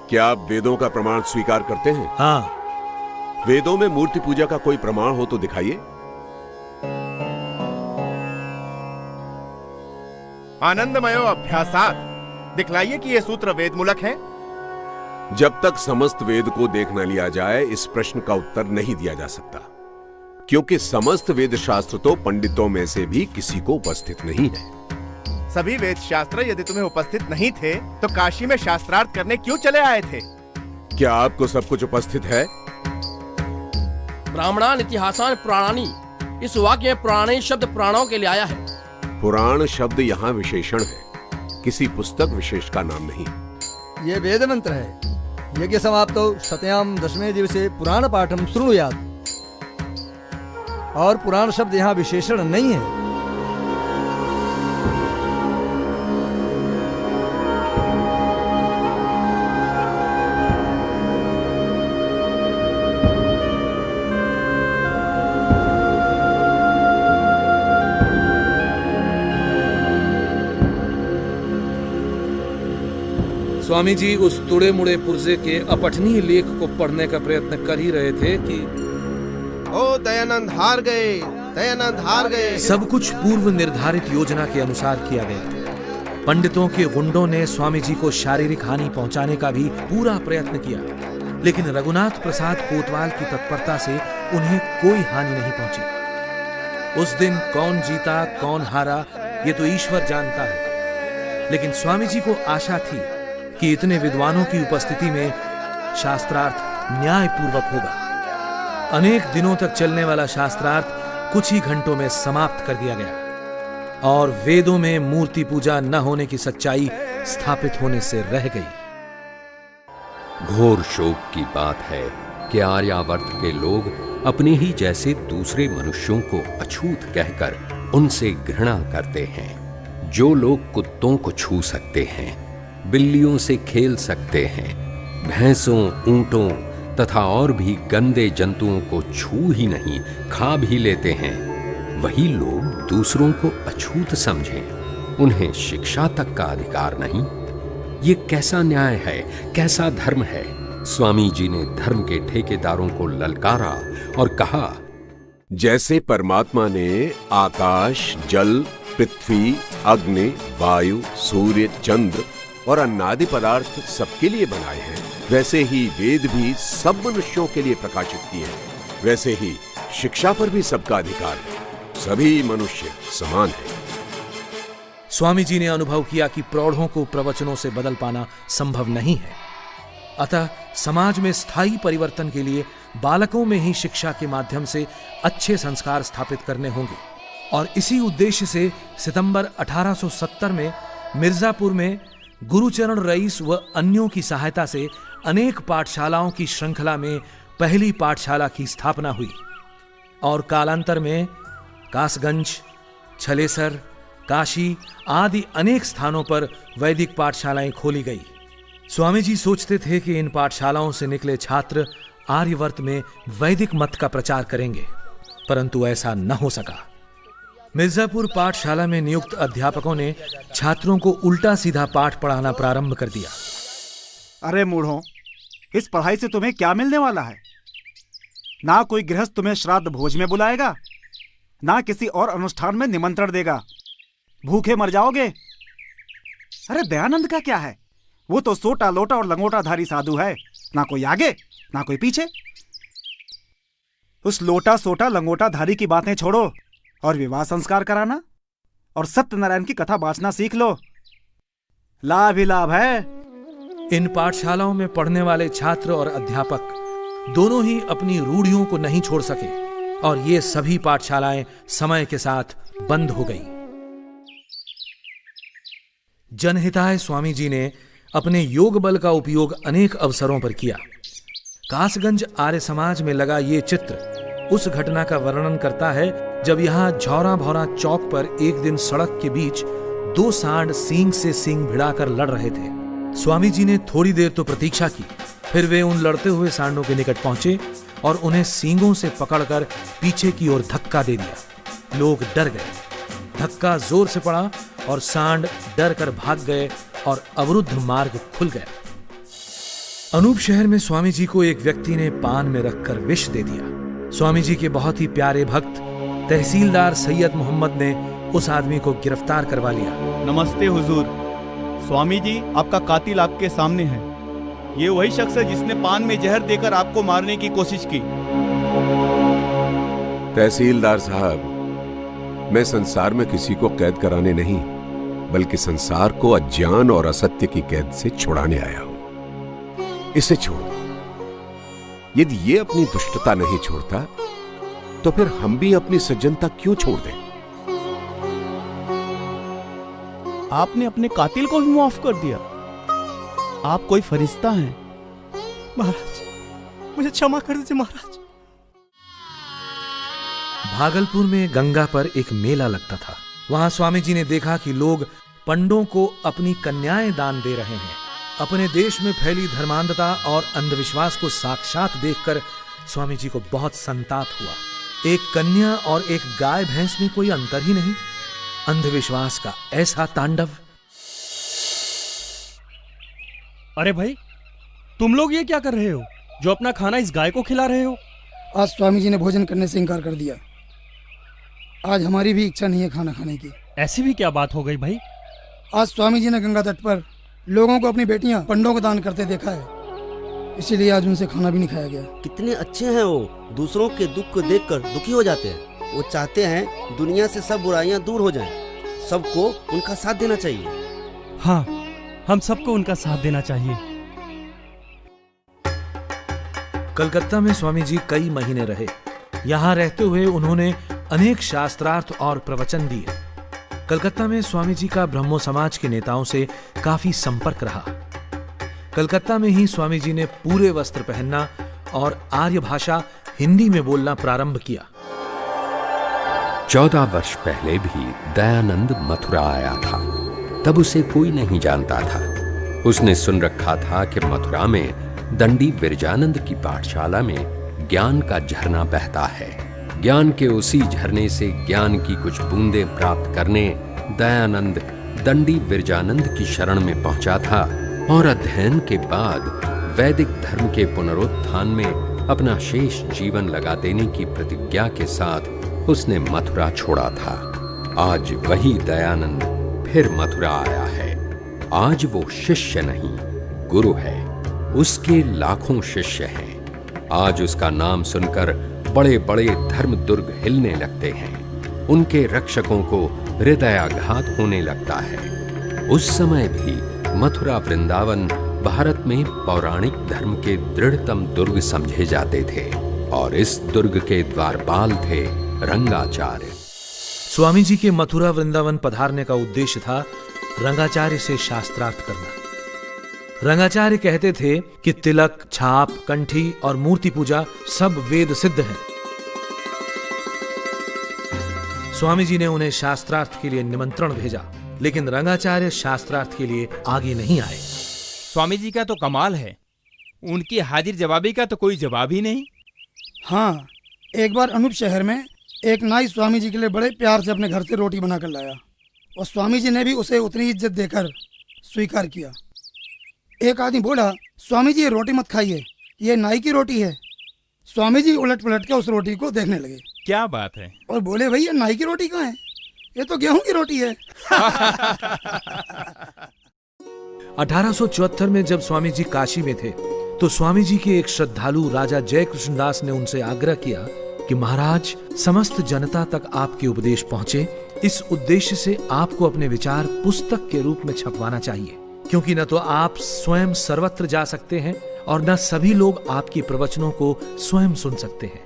क्या आप वेदों का प्रमाण स्वीकार करते हैं? हाँ। वेदों में मूर्ति पूजा का कोई प्रमाण हो तो दिखाइए। आनंदमयो अभ्यासात, दिखलाइए कि ये सूत्र वेद मूलक है। जब तक समस्त वेद को देख न लिया जाए इस प्रश्न का उत्तर नहीं दिया जा सकता, क्योंकि समस्त वेद शास्त्र तो पंडितों में से भी किसी को उपस्थित नहीं है। सभी वेद शास्त्र यदि तुम्हें उपस्थित नहीं थे तो काशी में शास्त्रार्थ करने क्यों चले आए थे? क्या आपको सब कुछ उपस्थित है? ब्राह्मणान इतिहासान पुराणानी, इस वाक्य में पुराणी शब्द पुराणों के लिए आया है। पुराण शब्द यहाँ विशेषण है, किसी पुस्तक विशेष का नाम नहीं। ये वेद मंत्र है। यज्ञ समाप्तो शतयाम दशमे दिवसे पुराण पाठम शृणुयात्। और पुराण शब्द यहाँ विशेषण नहीं है। स्वामी जी उस तुड़े मुड़े पुर्जे के अपठनीय लेख को पढ़ने का प्रयत्न कर ही रहे थे कि ओ दयानंद हार गए, दयानंद हार गए। सब कुछ पूर्व निर्धारित योजना के अनुसार किया गया। पंडितों के गुंडों ने स्वामी जी को शारीरिक हानि पहुंचाने का भी पूरा प्रयत्न किया, लेकिन रघुनाथ प्रसाद कोतवाल की तत्परता से उन्हें कोई हानि नहीं पहुंची। उस दिन कौन जीता कौन हारा ये तो ईश्वर जानता है, लेकिन स्वामी जी को आशा थी कि इतने विद्वानों की उपस्थिति में शास्त्रार्थ न्यायपूर्वक होगा। अनेक दिनों तक चलने वाला शास्त्रार्थ कुछ ही घंटों में समाप्त कर दिया गया और वेदों में मूर्ति पूजा न होने की सच्चाई स्थापित होने से रह गई। घोर शोक की बात है कि आर्यावर्त के लोग अपने ही जैसे दूसरे मनुष्यों को अछूत कहकर उनसे घृणा करते हैं। जो लोग कुत्तों को छू सकते हैं, बिल्लियों से खेल सकते हैं, भैंसों, ऊंटों तथा और भी गंदे जंतुओं को छू ही नहीं खा भी लेते हैं, वही लोग दूसरों को अछूत समझें, उन्हें शिक्षा तक का अधिकार नहीं। ये कैसा न्याय है, कैसा धर्म है? स्वामी जी ने धर्म के ठेकेदारों को ललकारा और कहा, जैसे परमात्मा ने आकाश, जल, पृथ्वी, अग्नि, वायु, सूर्य, चंद्र और अन्नादि पदार्थ सबके लिए बनाए हैं, वैसे ही वेद भी सब मनुष्यों के लिए प्रकाशित किए हैं। वैसे ही शिक्षा पर भी सबका अधिकार है। सभी मनुष्य समान हैं। स्वामी जी ने अनुभव किया कि प्रौढ़ों को प्रवचनों से बदल पाना संभव नहीं है। अतः समाज में स्थायी परिवर्तन के लिए बालकों में ही शिक्षा के माध्यम से अच्छे संस्कार स्थापित करने होंगे। और इसी उद्देश्य से सितंबर 1870 में मिर्जापुर में गुरुचरण रईस व अन्यों की सहायता से अनेक पाठशालाओं की श्रृंखला में पहली पाठशाला की स्थापना हुई और कालांतर में कासगंज, छलेसर, काशी आदि अनेक स्थानों पर वैदिक पाठशालाएं खोली गई। स्वामी जी सोचते थे कि इन पाठशालाओं से निकले छात्र आर्यवर्त में वैदिक मत का प्रचार करेंगे, परंतु ऐसा न हो सका। मिर्जापुर पाठशाला में नियुक्त अध्यापकों ने छात्रों को उल्टा सीधा पाठ पढ़ाना प्रारंभ कर दिया। अरे मूढ़ों, इस पढ़ाई से तुम्हें क्या मिलने वाला है? ना कोई गृहस्थ तुम्हें श्राद्ध भोज में बुलाएगा, ना किसी और अनुष्ठान में निमंत्रण देगा। भूखे मर जाओगे। अरे दयानंद का क्या है? वो तो सोटा लोटा और लंगोटाधारी साधु है, ना कोई आगे ना कोई पीछे। उस लोटा सोटा लंगोटाधारी की बातें छोड़ो और विवाह संस्कार कराना और सत्यनारायण की कथा बांचना सीख लो। लाभ ही लाभ है। इन पाठशालाओं में पढ़ने वाले छात्र और अध्यापक दोनों ही अपनी रूढ़ियों को नहीं छोड़ सके और ये सभी पाठशालाएं समय के साथ बंद हो गईं। जनहिताय स्वामी जी ने अपने योग बल का उपयोग अनेक अवसरों पर किया। कासगंज आर्य समाज में लगा ये चित्र उस घटना का वर्णन करता है जब यहां झौरा भौरा चौक पर एक दिन सड़क के बीच दो सांड सींग से सींग भिड़ाकर लड़ रहे थे। स्वामी जी ने थोड़ी देर तो प्रतीक्षा की, फिर वे उन लड़ते हुए सांडों के निकट पहुंचे और उन्हें सींगों से पकड़कर पीछे की ओर धक्का दे दिया। लोग डर गए। धक्का जोर से पड़ा और सांड डर कर भाग गए और अवरुद्ध मार्ग खुल गया। अनूप शहर में स्वामी जी को एक व्यक्ति ने पान में रखकर विष दे दिया। स्वामी जी के बहुत ही प्यारे भक्त तहसीलदार सैयद मोहम्मद ने उस आदमी को गिरफ्तार करवा लिया। नमस्ते हुजूर, स्वामी जी आपका कातिल आपके सामने है। ये वही शख्स है जिसने पान में जहर देकर आपको मारने की कोशिश की। तहसीलदार साहब, मैं संसार में किसी को कैद कराने नहीं, बल्कि संसार को अज्ञान और असत्य की कैद से छुड़ाने आया हूं। इसे छोड़ दो। यदि ये अपनी दुष्टता नहीं छोड़ता तो फिर हम भी अपनी सज्जनता क्यों छोड़ दें? आपने अपने कातिल को भी माफ कर दिया। आप कोई फरिश्ता हैं। महाराज, मुझे क्षमा कर दीजिए महाराज। भागलपुर में गंगा पर एक मेला लगता था। वहां स्वामी जी ने देखा कि लोग पंडों को अपनी कन्याएं दान दे रहे हैं। अपने देश में फैली धर्मांधता और अंधविश्वास को साक्षात देखकर स्वामी जी को बहुत संताप हुआ। एक कन्या और एक गाय भैंस में कोई अंतर ही नहीं। अंधविश्वास का ऐसा तांडव। अरे भाई, तुम लोग ये क्या कर रहे हो जो अपना खाना इस गाय को खिला रहे हो? आज स्वामी जी ने भोजन करने से इनकार कर दिया। आज हमारी भी इच्छा नहीं है खाना खाने की। ऐसी भी क्या बात हो गई भाई? आज स्वामी जी ने गंगा तट पर लोगों को अपनी बेटियां पंडों को दान करते देखा है, इसीलिए आज उनसे खाना भी नहीं खाया गया। कितने अच्छे हैं वो, दूसरों के दुख को देखकर दुखी हो जाते हैं। वो चाहते हैं दुनिया से सब बुराइयां दूर हो जाएं। सबको उनका साथ देना चाहिए। हाँ, हम सबको उनका साथ देना चाहिए। कलकत्ता में स्वामी जी कई महीने रहे। यहाँ रहते हुए उन्होंने अनेक शास्त्रार्थ और प्रवचन दिए। कलकत्ता में स्वामी जी का ब्रह्मो समाज के नेताओं से काफी संपर्क रहा। कलकत्ता में ही स्वामी जी ने पूरे वस्त्र पहनना और आर्य भाषा हिंदी में बोलना प्रारंभ किया। 14 वर्ष पहले भी दयानंद मथुरा आया था। तब उसे कोई नहीं जानता था। उसने सुन रखा था कि मथुरा में दंडी विरजानंद की पाठशाला में ज्ञान का झरना बहता है। ज्ञान के उसी झरने से ज्ञान की कुछ बूंदें प्राप्त करने दयानंद दंडी विरजानंद की शरण में पहुंचा था और अध्ययन के बाद वैदिक धर्म के पुनरुत्थान में अपना शेष जीवन लगा देने की प्रतिज्ञा के साथ उसने मथुरा छोड़ा था। आज वही दयानंद फिर मथुरा आया है। आज वो शिष्य नहीं, गुरु है। उसके लाखों शिष्य हैं। आज उसका नाम सुनकर बड़े बड़े धर्म दुर्ग हिलने लगते हैं। उनके रक्षकों को हृदयाघात होने लगता है। उस समय भी मथुरा वृंदावन भारत में पौराणिक धर्म के दृढ़तम दुर्ग समझे जाते थे और इस दुर्ग के द्वारपाल थे रंगाचार्य। स्वामी जी के मथुरा वृंदावन पधारने का उद्देश्य था रंगाचार्य से शास्त्रार्थ करना। रंगाचार्य कहते थे कि तिलक, छाप, कंठी और मूर्ति पूजा सब वेद सिद्ध है। स्वामी जी ने उन्हें शास्त्रार्थ के लिए निमंत्रण भेजा, लेकिन रंगाचार्य शास्त्रार्थ के लिए आगे नहीं आए। स्वामी जी का तो कमाल है, उनकी हाजिर जवाबी का तो कोई जवाब ही नहीं। हाँ, एक बार अनूप शहर में एक नाई स्वामी जी के लिए बड़े प्यार से अपने घर से रोटी बनाकर लाया और स्वामी जी ने भी उसे उतनी इज्जत देकर स्वीकार किया। एक आदमी बोला, स्वामी जी ये रोटी मत खाइए, ये नाई की रोटी है। स्वामी जी उलट पलट के उस रोटी को देखने लगे। क्या बात है? और बोले, भाई ये नाई की रोटी कहाँ है? ये तो गेहूं की रोटी है। 1874 में जब स्वामी जी काशी में थे तो स्वामी जी के एक श्रद्धालु राजा जय कृष्णदास ने उनसे आग्रह किया कि महाराज, समस्त जनता तक आपके उपदेश पहुंचे, इस उद्देश्य से आपको अपने विचार पुस्तक के रूप में छपवाना चाहिए, क्योंकि न तो आप स्वयं सर्वत्र जा सकते हैं और न सभी लोग आपके प्रवचनों को स्वयं सुन सकते हैं।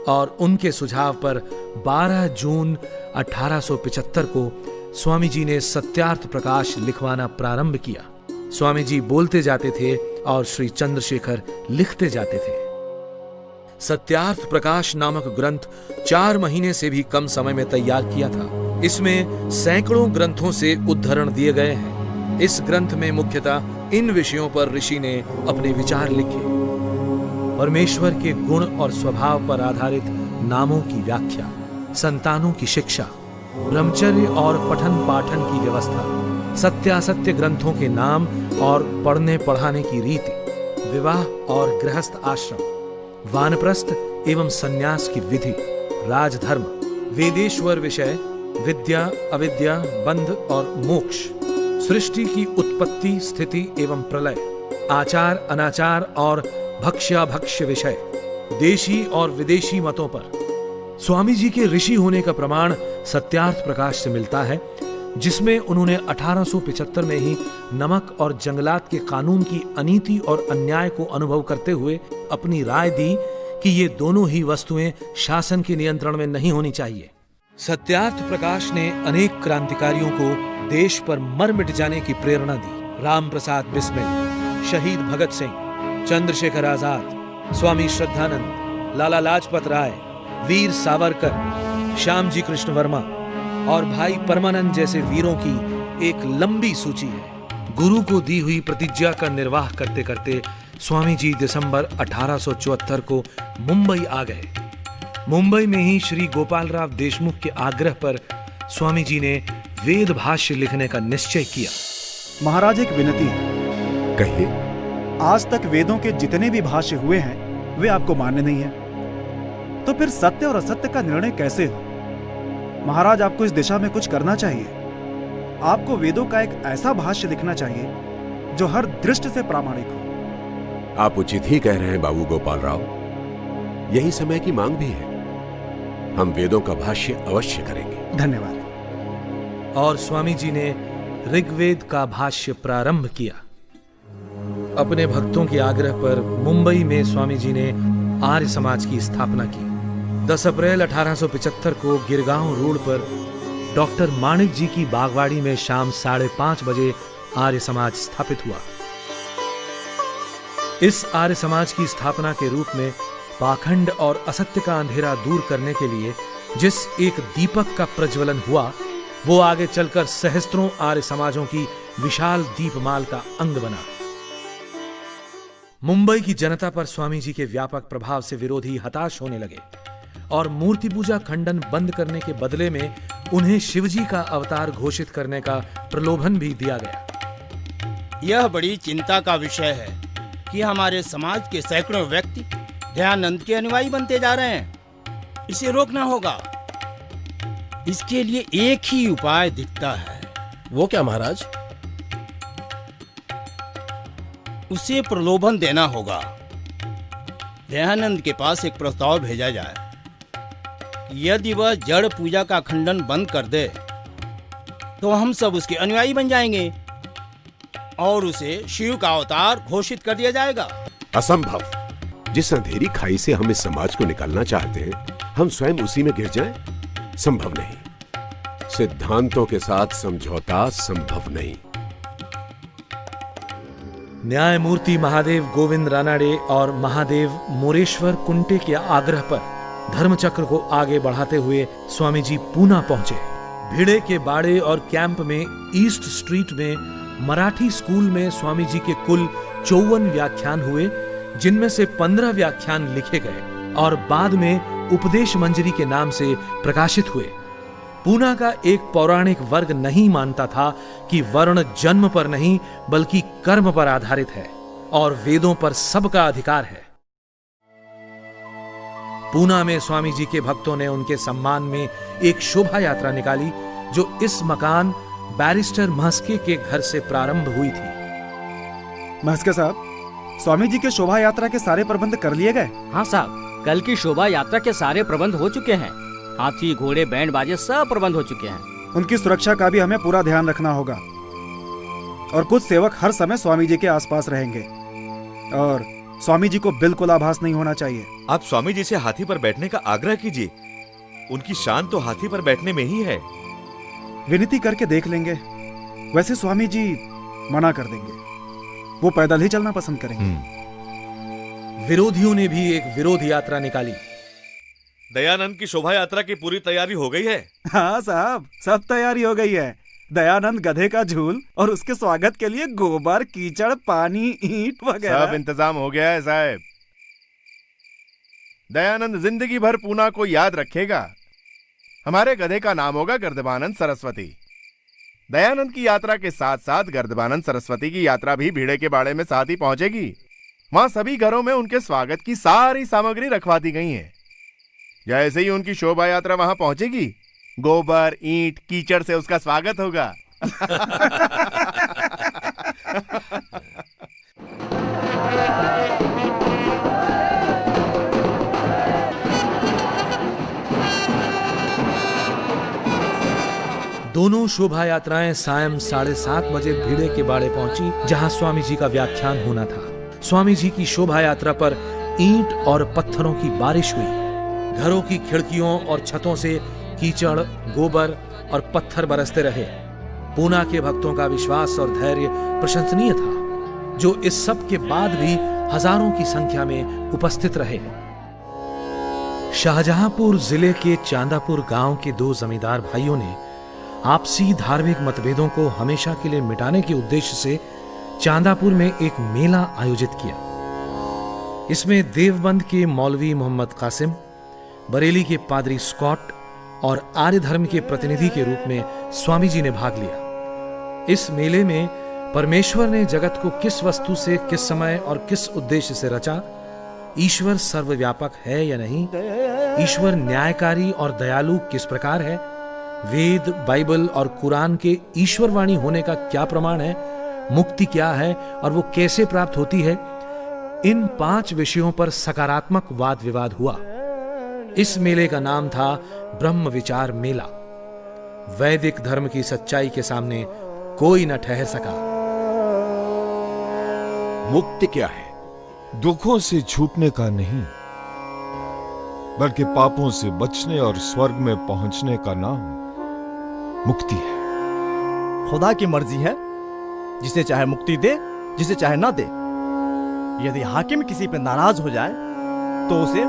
और उनके सुझाव पर 12 जून 1875 को स्वामी जी ने सत्यार्थ प्रकाश लिखवाना प्रारंभ किया। स्वामी जी बोलते जाते थे और श्री चंद्रशेखर लिखते जाते थे। सत्यार्थ प्रकाश नामक ग्रंथ 4 महीने से भी कम समय में तैयार किया था। इसमें सैकड़ों ग्रंथों से उद्धरण दिए गए हैं। इस ग्रंथ में मुख्यतः इन विषयों पर ऋषि ने अपने विचार लिखे। परमेश्वर के गुण और स्वभाव पर आधारित नामों की व्याख्या, संतानों की शिक्षा, ब्रह्मचर्य और पठन पाठन की व्यवस्था, सत्यासत्य ग्रंथों के नाम और पढ़ने पढ़ाने की रीति, विवाह और गृहस्थ आश्रम, वानप्रस्थ एवं सन्यास की विधि, राजधर्म, वेदेश्वर विषय, विद्या अविद्या, बंध और मोक्ष, सृष्टि की उत्पत्ति स्थिति एवं प्रलय, आचार अनाचार और भक्ष्याभक्ष्य विषय, देशी और विदेशी मतों पर। स्वामी जी के ऋषि होने का प्रमाण सत्यार्थ प्रकाश से मिलता है, जिसमें उन्होंने 1875 में ही नमक और जंगलात के कानून की अनीति और अन्याय को अनुभव करते हुए अपनी राय दी कि ये दोनों ही वस्तुएं शासन के नियंत्रण में नहीं होनी चाहिए। सत्यार्थ प्रकाश ने अनेक क्रांतिकारियों को देश पर मर मिट जाने की प्रेरणा दी। राम प्रसाद बिस्मिल, शहीद भगत सिंह, चंद्रशेखर आजाद, स्वामी श्रद्धानंद, लाला लाजपत राय, वीर सावरकर, श्याम जी कृष्ण वर्मा और भाई परमानंद जैसे वीरों की एक लंबी सूची है। गुरु को दी हुई प्रतिज्ञा का निर्वाह करते करते स्वामी जी दिसंबर 1874 को मुंबई आ गए। मुंबई में ही श्री गोपालराव देशमुख के आग्रह पर स्वामी जी ने वेद भाष्य लिखने का निश्चय किया। महाराज, एक विनती है। कहिए। आज तक वेदों के जितने भी भाष्य हुए हैं वे आपको मान्य नहीं है, तो फिर सत्य और असत्य का निर्णय कैसे हो? महाराज, आपको इस दिशा में कुछ करना चाहिए। आपको वेदों का एक ऐसा भाष्य लिखना चाहिए जो हर दृष्टि से प्रामाणिक हो। आप उचित ही कह रहे हैं बाबू गोपाल राव, यही समय की मांग भी है। हम वेदों का भाष्य अवश्य करेंगे। धन्यवाद। और स्वामी जी ने ऋग्वेद का भाष्य प्रारंभ किया। अपने भक्तों के आग्रह पर मुंबई में स्वामी जी ने आर्य समाज की स्थापना की। 10 अप्रैल 1875 को गिरगांव रोड पर डॉक्टर माणिक जी की बागवाड़ी में शाम 5:30 बजे आर्य समाज स्थापित हुआ। इस आर्य समाज की स्थापना के रूप में पाखंड और असत्य का अंधेरा दूर करने के लिए जिस एक दीपक का प्रज्वलन हुआ, वो आगे चलकर सहस्त्रों आर्य समाजों की विशाल दीपमाल का अंग बना। मुंबई की जनता पर स्वामी जी के व्यापक प्रभाव से विरोधी हताश होने लगे और मूर्ति पूजा खंडन बंद करने के बदले में उन्हें शिवजी का अवतार घोषित करने का प्रलोभन भी दिया गया। यह बड़ी चिंता का विषय है कि हमारे समाज के सैकड़ों व्यक्ति दयानंद के अनुयायी बनते जा रहे हैं। इसे रोकना होगा। इसके लिए एक ही उपाय दिखता है। वो क्या महाराज? उसे प्रलोभन देना होगा। दयानंद के पास एक प्रस्ताव भेजा जाए। यदि वह जड़ पूजा का खंडन बंद कर दे तो हम सब उसके अनुयायी बन जाएंगे और उसे शिव का अवतार घोषित कर दिया जाएगा। असंभव। जिस अंधेरी खाई से हम इस समाज को निकालना चाहते हैं, हम स्वयं उसी में गिर जाएं? संभव नहीं। सिद्धांतों के साथ समझौता संभव नहीं। न्यायमूर्ति महादेव गोविंद रानाडे और महादेव मोरेश्वर कुंटे के आग्रह पर धर्मचक्र को आगे बढ़ाते हुए स्वामी जी पूना पहुंचे। भिड़े के बाड़े और कैंप में ईस्ट स्ट्रीट में मराठी स्कूल में स्वामी जी के कुल 54 व्याख्यान हुए, जिनमें से 15 व्याख्यान लिखे गए और बाद में उपदेश मंजरी के नाम से प्रकाशित हुए। पूना का एक पौराणिक वर्ग नहीं मानता था कि वर्ण जन्म पर नहीं बल्कि कर्म पर आधारित है और वेदों पर सबका अधिकार है। पूना में स्वामी जी के भक्तों ने उनके सम्मान में एक शोभा यात्रा निकाली जो इस मकान बैरिस्टर महस्के के घर से प्रारंभ हुई थी। महस्के साहब, स्वामी जी के शोभा यात्रा के सारे प्रबंध कर लिए गए? हाँ साहब, कल की शोभा यात्रा के सारे प्रबंध हो चुके हैं। हाथी, घोड़े, बैंड बाजे सब प्रबंध हो चुके हैं। उनकी सुरक्षा का भी हमें पूरा ध्यान रखना होगा और कुछ सेवक हर समय स्वामी जी के आसपास रहेंगे और स्वामी जी को बिल्कुल आभास नहीं होना चाहिए। आप स्वामी जी से हाथी पर बैठने का आग्रह कीजिए। उनकी शान तो हाथी पर बैठने में ही है। विनती करके देख लेंगे। वैसे स्वामी जी मना कर देंगे, वो पैदल ही चलना पसंद करेंगे। विरोधियों ने भी एक विरोध यात्रा निकाली। दयानंद की शोभा यात्रा की पूरी तैयारी हो गई है? हाँ साहब, सब तैयारी हो गई है। दयानंद गधे का झूल और उसके स्वागत के लिए गोबर, कीचड़, पानी, ईंट वगैरह सब इंतजाम हो गया है साहब। दयानंद जिंदगी भर पूना को याद रखेगा। हमारे गधे का नाम होगा गर्दबानंद सरस्वती। दयानंद की यात्रा के साथ साथ गर्दबानंद सरस्वती की यात्रा भी भिड़े के बाड़े में साथ ही पहुंचेगी। वहां सभी घरों में उनके स्वागत की सारी सामग्री रखवा दी गई है। जैसे ही उनकी शोभा यात्रा वहां पहुंचेगी, गोबर, ईंट, कीचड़ से उसका स्वागत होगा। दोनों शोभा यात्राएं सायं 7:30 बजे भिड़े के बाड़े पहुंची, जहां स्वामी जी का व्याख्यान होना था। स्वामी जी की शोभा यात्रा पर ईंट और पत्थरों की बारिश हुई। घरों की खिड़कियों और छतों से कीचड़, गोबर और पत्थर बरसते रहे। पूना के भक्तों का विश्वास और धैर्य प्रशंसनीय था, जो इस सब के बाद भी हजारों की संख्या में उपस्थित रहे। शाहजहांपुर जिले के चांदापुर गांव के दो जमींदार भाइयों ने आपसी धार्मिक मतभेदों को हमेशा के लिए मिटाने के उद्देश्य से चांदापुर में एक मेला आयोजित किया। इसमें देवबंद के मौलवी मोहम्मद कासिम, बरेली के पादरी स्कॉट और आर्य धर्म के प्रतिनिधि के रूप में स्वामी जी ने भाग लिया। इस मेले में परमेश्वर ने जगत को किस वस्तु से, किस समय और किस उद्देश्य से रचा, ईश्वर सर्वव्यापक है या नहीं, ईश्वर न्यायकारी और दयालु किस प्रकार है, वेद, बाइबल और कुरान के ईश्वरवाणी होने का क्या प्रमाण है, मुक्ति क्या है और वो कैसे प्राप्त होती है, इन 5 विषयों पर सकारात्मक वाद विवाद हुआ। इस मेले का नाम था ब्रह्म विचार मेला। वैदिक धर्म की सच्चाई के सामने कोई न ठहर सका। मुक्ति क्या है? दुखों से छूटने का नहीं, बल्कि पापों से बचने और स्वर्ग में पहुंचने का नाम मुक्ति है। खुदा की मर्जी है, जिसे चाहे मुक्ति दे, जिसे चाहे ना दे। यदि हाकिम किसी पे नाराज हो जाए तो उसे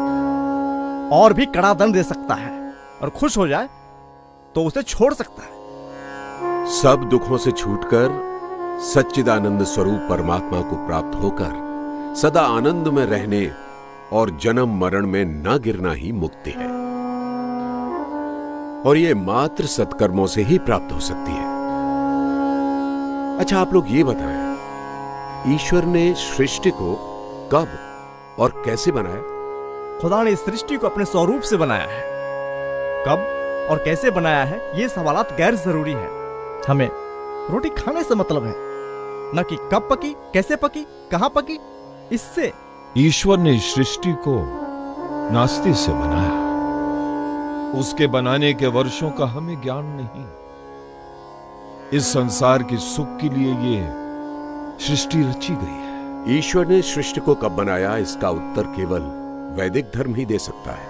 और भी कड़ा दंड दे सकता है, और खुश हो जाए तो उसे छोड़ सकता है। सब दुखों से छूटकर सच्चिदानंद स्वरूप परमात्मा को प्राप्त होकर सदा आनंद में रहने और जन्म मरण में न गिरना ही मुक्ति है, और यह मात्र सत्कर्मों से ही प्राप्त हो सकती है। अच्छा, आप लोग ये बताएं, ईश्वर ने सृष्टि को कब और कैसे बनाया? खुदा ने इस सृष्टि को अपने स्वरूप से बनाया है। कब और कैसे बनाया है, ये सवालात गैर जरूरी है। हमें रोटी खाने से मतलब है, न कि कब पकी, कैसे पकी, कहां पकी। इससे ईश्वर ने सृष्टि को नास्ति से बनाया। उसके बनाने के वर्षों का हमें ज्ञान नहीं। इस संसार के सुख के लिए ये सृष्टि रची गई है। ईश्वर ने सृष्टि को कब बनाया, इसका उत्तर केवल वैदिक धर्म ही दे सकता है।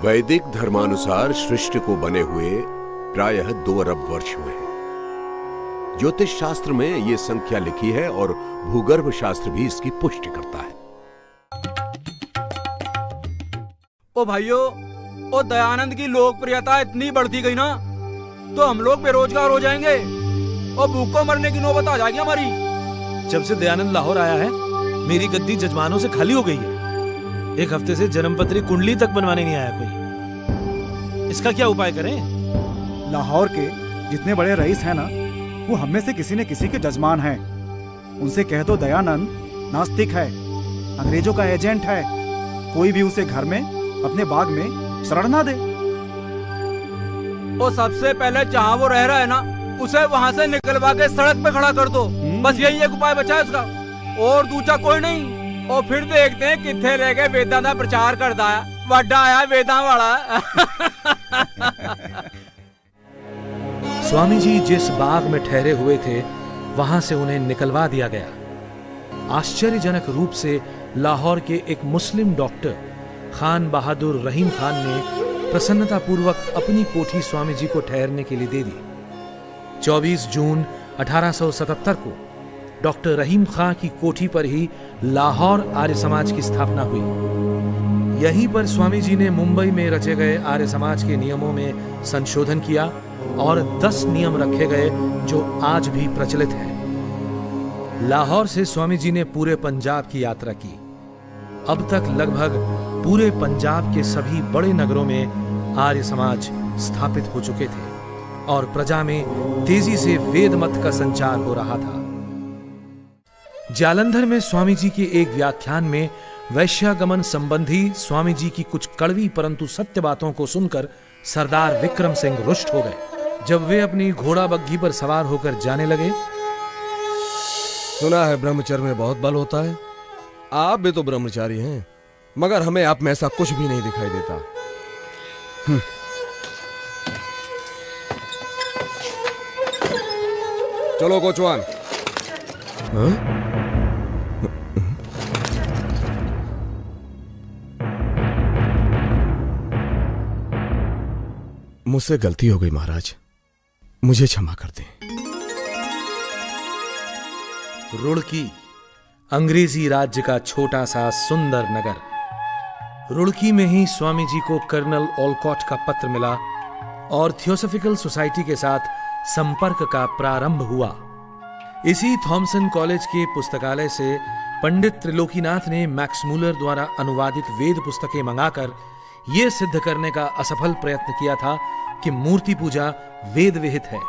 वैदिक धर्मानुसार सृष्टि को बने हुए प्रायः 2 अरब वर्ष हुए हैं। ज्योतिष शास्त्र में यह संख्या लिखी है और भूगर्भ शास्त्र भी इसकी पुष्टि करता है। ओ भाइयों, ओ दयानंद की लोकप्रियता इतनी बढ़ती गई ना, तो हम लोग बेरोजगार हो जाएंगे और भूखों मरने की नौबत आ जाएगी हमारी। जब से दयानंद लाहौर आया है, मेरी गद्दी जजमानों से खाली हो गई है। 1 हफ्ते से जन्मपत्री कुंडली तक बनवाने नहीं आया कोई। इसका क्या उपाय करें? लाहौर के जितने बड़े रईस हैं ना, वो हम में से किसी न किसी के जजमान हैं। उनसे कह दो दयानंद नास्तिक है, अंग्रेजों का एजेंट है, कोई भी उसे घर में, अपने बाग में शरण ना दे। और सबसे पहले जहाँ वो रह रहा है ना, उसे वहाँ से निकलवा के सड़क पे खड़ा कर दो। बस यही एक उपाय बचा है उसका, और दूसरा कोई नहीं। और फिर देखते हैं कितने रह गए वेदांत का प्रचार करता है, वड्डा आया वेदांत वाला। स्वामी जी जिस बाग में ठहरे हुए थे, वहां से उन्हें निकलवा दिया गया। आश्चर्यजनक रूप से लाहौर के एक मुस्लिम डॉक्टर खान बहादुर रहीम खान ने प्रसन्नतापूर्वक अपनी कोठी स्वामी जी को ठहरने के लिए दे दी। 24 जून 1877 को डॉक्टर रहीम खां की कोठी पर ही लाहौर आर्य समाज की स्थापना हुई। यहीं पर स्वामी जी ने मुंबई में रचे गए आर्य समाज के नियमों में संशोधन किया और 10 नियम रखे गए जो आज भी प्रचलित हैं। लाहौर से स्वामी जी ने पूरे पंजाब की यात्रा की। अब तक लगभग पूरे पंजाब के सभी बड़े नगरों में आर्य समाज स्थापित हो चुके थे और प्रजा में तेजी से वेद मत का संचार हो रहा था। जालंधर में स्वामी जी के एक व्याख्यान में वैश्यागमन संबंधी स्वामी जी की कुछ कड़वी परंतु सत्य बातों को सुनकर सरदार विक्रम सिंह रुष्ट हो गए। जब वे अपनी घोड़ा बग्घी पर सवार होकर जाने लगे, सुना है ब्रह्मचर्य में बहुत बल होता है। आप भी तो ब्रह्मचारी हैं, मगर हमें आप में ऐसा कुछ भी नहीं दिखाई देता। चलो कोचवान। मुझसे गलती हो गई महाराज, मुझे क्षमा कर दें। रुड़की अंग्रेजी राज्य का छोटा सा सुंदर नगर। रुड़की में ही स्वामी जी को कर्नल ओलकॉट का पत्र मिला और थियोसॉफिकल सोसाइटी के साथ संपर्क का प्रारंभ हुआ। इसी थॉमसन कॉलेज के पुस्तकालय से पंडित त्रिलोकीनाथ ने मैक्स मूलर द्वारा अनुवादित वेद पुस्तकें मंगाकर यह सिद्ध करने का असफल प्रयत्न किया था कि मूर्ति पूजा वेद विहित है।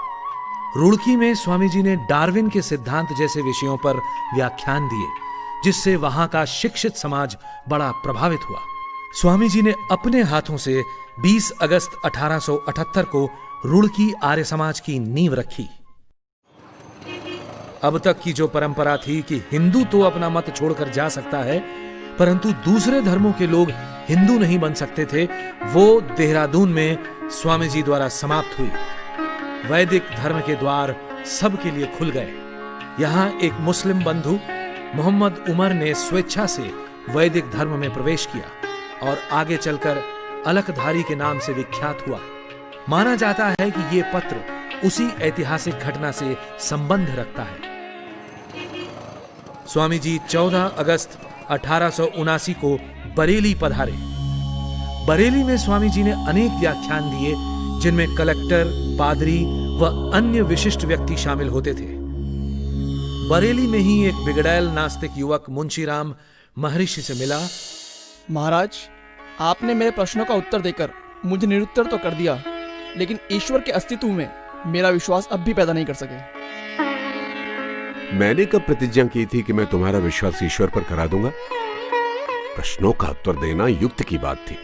रुड़की में स्वामी जी ने डार्विन के सिद्धांत जैसे विषयों पर व्याख्यान दिए, जिससे वहां का शिक्षित समाज बड़ा प्रभावित हुआ। स्वामी जी ने अपने हाथों से 20 अगस्त 1878 को रुड़की आर्य समाज की नींव रखी। अब तक की जो परंपरा थी कि हिंदू तो अपना मत छोड़कर जा सकता है, परंतु दूसरे धर्मों के लोग हिंदू नहीं बन सकते थे, वो देहरादून में स्वामी जी द्वारा समाप्त हुई। वैदिक धर्म के द्वार सबके लिए खुल गए। यहां एक मुस्लिम बंधु मोहम्मद उमर ने स्वेच्छा से वैदिक धर्म में प्रवेश किया और आगे चलकर अलकधारी के नाम से विख्यात हुआ। माना जाता है कि ये पत्र उसी ऐतिहासिक घटना से संबंध रखता है। स्वामी जी 14 अगस्त 1879 को बरेली पधारे। बरेली में स्वामी जी ने अनेक व्याख्यान दिए, जिनमें कलेक्टर, पादरी व अन्य विशिष्ट व्यक्ति शामिल होते थे। बरेली में ही एक बिगड़ैल नास्तिक युवक मुंशीराम महर्षि से मिला। महाराज, आपने मेरे प्रश्नों का उत्तर देकर मुझे निरुत्तर तो कर दिया, लेकिन ईश्वर के अस्तित्व में मेरा विश्वास अब भी पैदा नहीं कर सके। मैंने कब प्रतिज्ञा की थी कि मैं तुम्हारा विश्वास ईश्वर पर करा दूंगा? प्रश्नों का उत्तर देना युक्त की बात थी।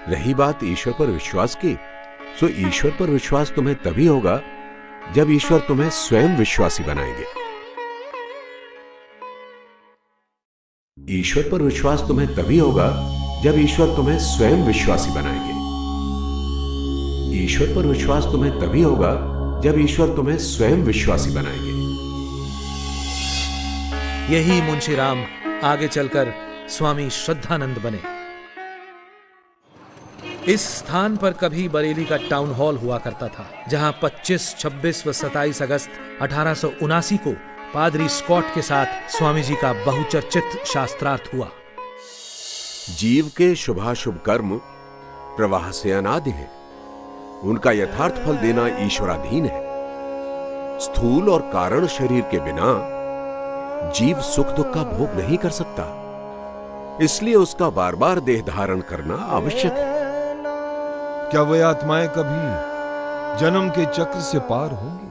रही बात ईश्वर पर विश्वास की, सो ईश्वर पर विश्वास तुम्हें तभी होगा जब ईश्वर तुम्हें स्वयं विश्वासी बनाएंगे। ईश्वर पर विश्वास तुम्हें तभी होगा जब ईश्वर तुम्हें स्वयं विश्वासी बनाएंगे। ईश्वर पर विश्वास तुम्हें तभी होगा जब ईश्वर तुम्हें स्वयं विश्वासी बनाएंगे। यही मुंशीराम आगे चलकर स्वामी श्रद्धानंद बने। इस स्थान पर कभी बरेली का टाउन हॉल हुआ करता था, जहां 25, 26 व 27 अगस्त 1879 को पादरी स्कॉट के साथ स्वामी जी का बहुचर्चित शास्त्रार्थ हुआ। जीव के शुभाशुभ कर्म प्रवाह से अनादि है। उनका यथार्थ फल देना ईश्वराधीन है। स्थूल और कारण शरीर के बिना जीव सुख दुख का भोग नहीं कर सकता, इसलिए उसका बार बार देह धारण करना आवश्यक है। क्या वे आत्माएं कभी जन्म के चक्र से पार होंगी?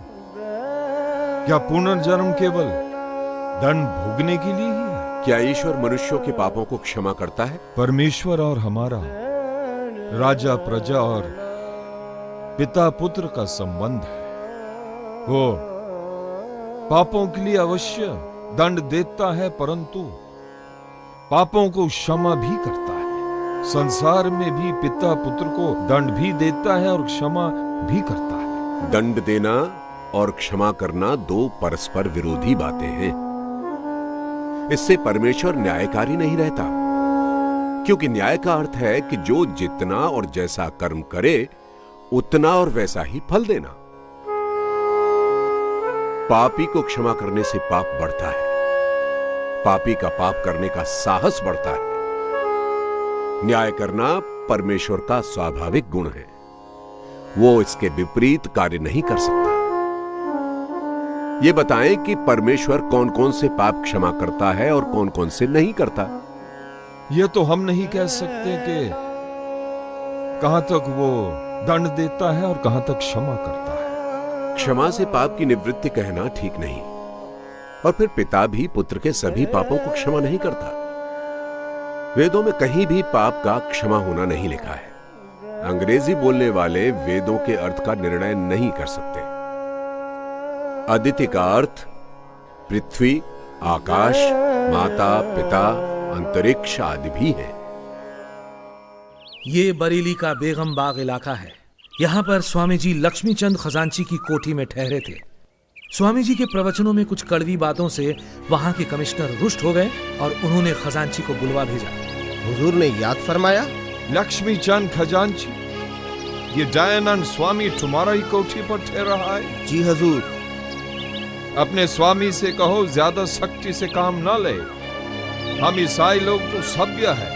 क्या पुनर्जन्म केवल दंड भोगने के लिए ही है? क्या ईश्वर मनुष्यों के पापों को क्षमा करता है? परमेश्वर और हमारा राजा प्रजा और पिता पुत्र का संबंध है। वो पापों के लिए अवश्य दंड देता है, परंतु पापों को क्षमा भी करता है। संसार में भी पिता पुत्र को दंड भी देता है और क्षमा भी करता है। दंड देना और क्षमा करना दो परस्पर विरोधी बातें हैं। इससे परमेश्वर न्यायकारी नहीं रहता, क्योंकि न्याय का अर्थ है कि जो जितना और जैसा कर्म करे उतना और वैसा ही फल देना। पापी को क्षमा करने से पाप बढ़ता है, पापी का पाप करने का साहस बढ़ता है। न्याय करना परमेश्वर का स्वाभाविक गुण है, वो इसके विपरीत कार्य नहीं कर सकता। ये बताएं कि परमेश्वर कौन कौन से पाप क्षमा करता है और कौन कौन से नहीं करता। ये तो हम नहीं कह सकते कि कहां तक वो दंड देता है और कहां तक क्षमा करता है। क्षमा से पाप की निवृत्ति कहना ठीक नहीं, और फिर पिता भी पुत्र के सभी पापों को क्षमा नहीं करता। वेदों में कहीं भी पाप का क्षमा होना नहीं लिखा है। अंग्रेजी बोलने वाले वेदों के अर्थ का निर्णय नहीं कर सकते। अदिति का अर्थ पृथ्वी, आकाश, माता, पिता, अंतरिक्ष आदि भी है। ये बरेली का बेगम बाग इलाका है। यहाँ पर स्वामी जी लक्ष्मीचंद खजांची की कोठी में ठहरे थे। स्वामी जी के प्रवचनों में कुछ कड़वी बातों से वहां के कमिश्नर रुष्ट हो गए और उन्होंने खजांची को बुलवा भेजा। हुजूर ने याद फरमाया, लक्ष्मीचंद खजांची, ये दयानंद स्वामी तुम्हारा ही कोठी पर ठहर रहा है? जी हुजूर। अपने स्वामी से कहो ज्यादा सख्ती से काम न ले। हम ईसाई लोग तो सभ्य है,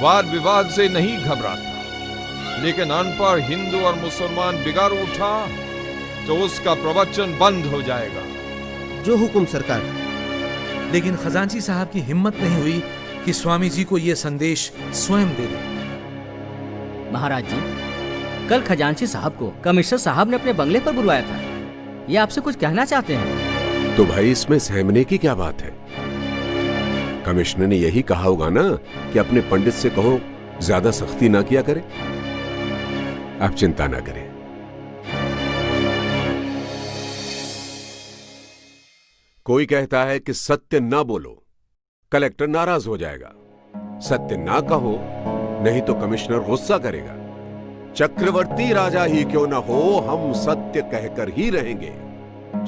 वाद विवाद से नहीं घबराता, लेकिन अनपढ़ हिंदू और मुसलमान बिगाड़ उठा तो उसका प्रवचन बंद हो जाएगा। जो हुक्म सरकार। लेकिन खजांची साहब की हिम्मत नहीं हुई कि स्वामी जी को यह संदेश स्वयं दे दें। महाराज जी, कल खजांची साहब को कमिश्नर साहब ने अपने बंगले पर बुलवाया था। ये आपसे कुछ कहना चाहते हैं। तो भाई इसमें सहमने की क्या बात है? कमिश्नर ने यही कहा होगा ना कि अपने पंडित से कहो ज्यादा सख्ती ना किया करे। आप चिंता ना करें। कोई कहता है कि सत्य ना बोलो, कलेक्टर नाराज हो जाएगा। सत्य ना कहो, नहीं तो कमिश्नर गुस्सा करेगा। चक्रवर्ती राजा ही क्यों ना हो, हम सत्य कहकर ही रहेंगे।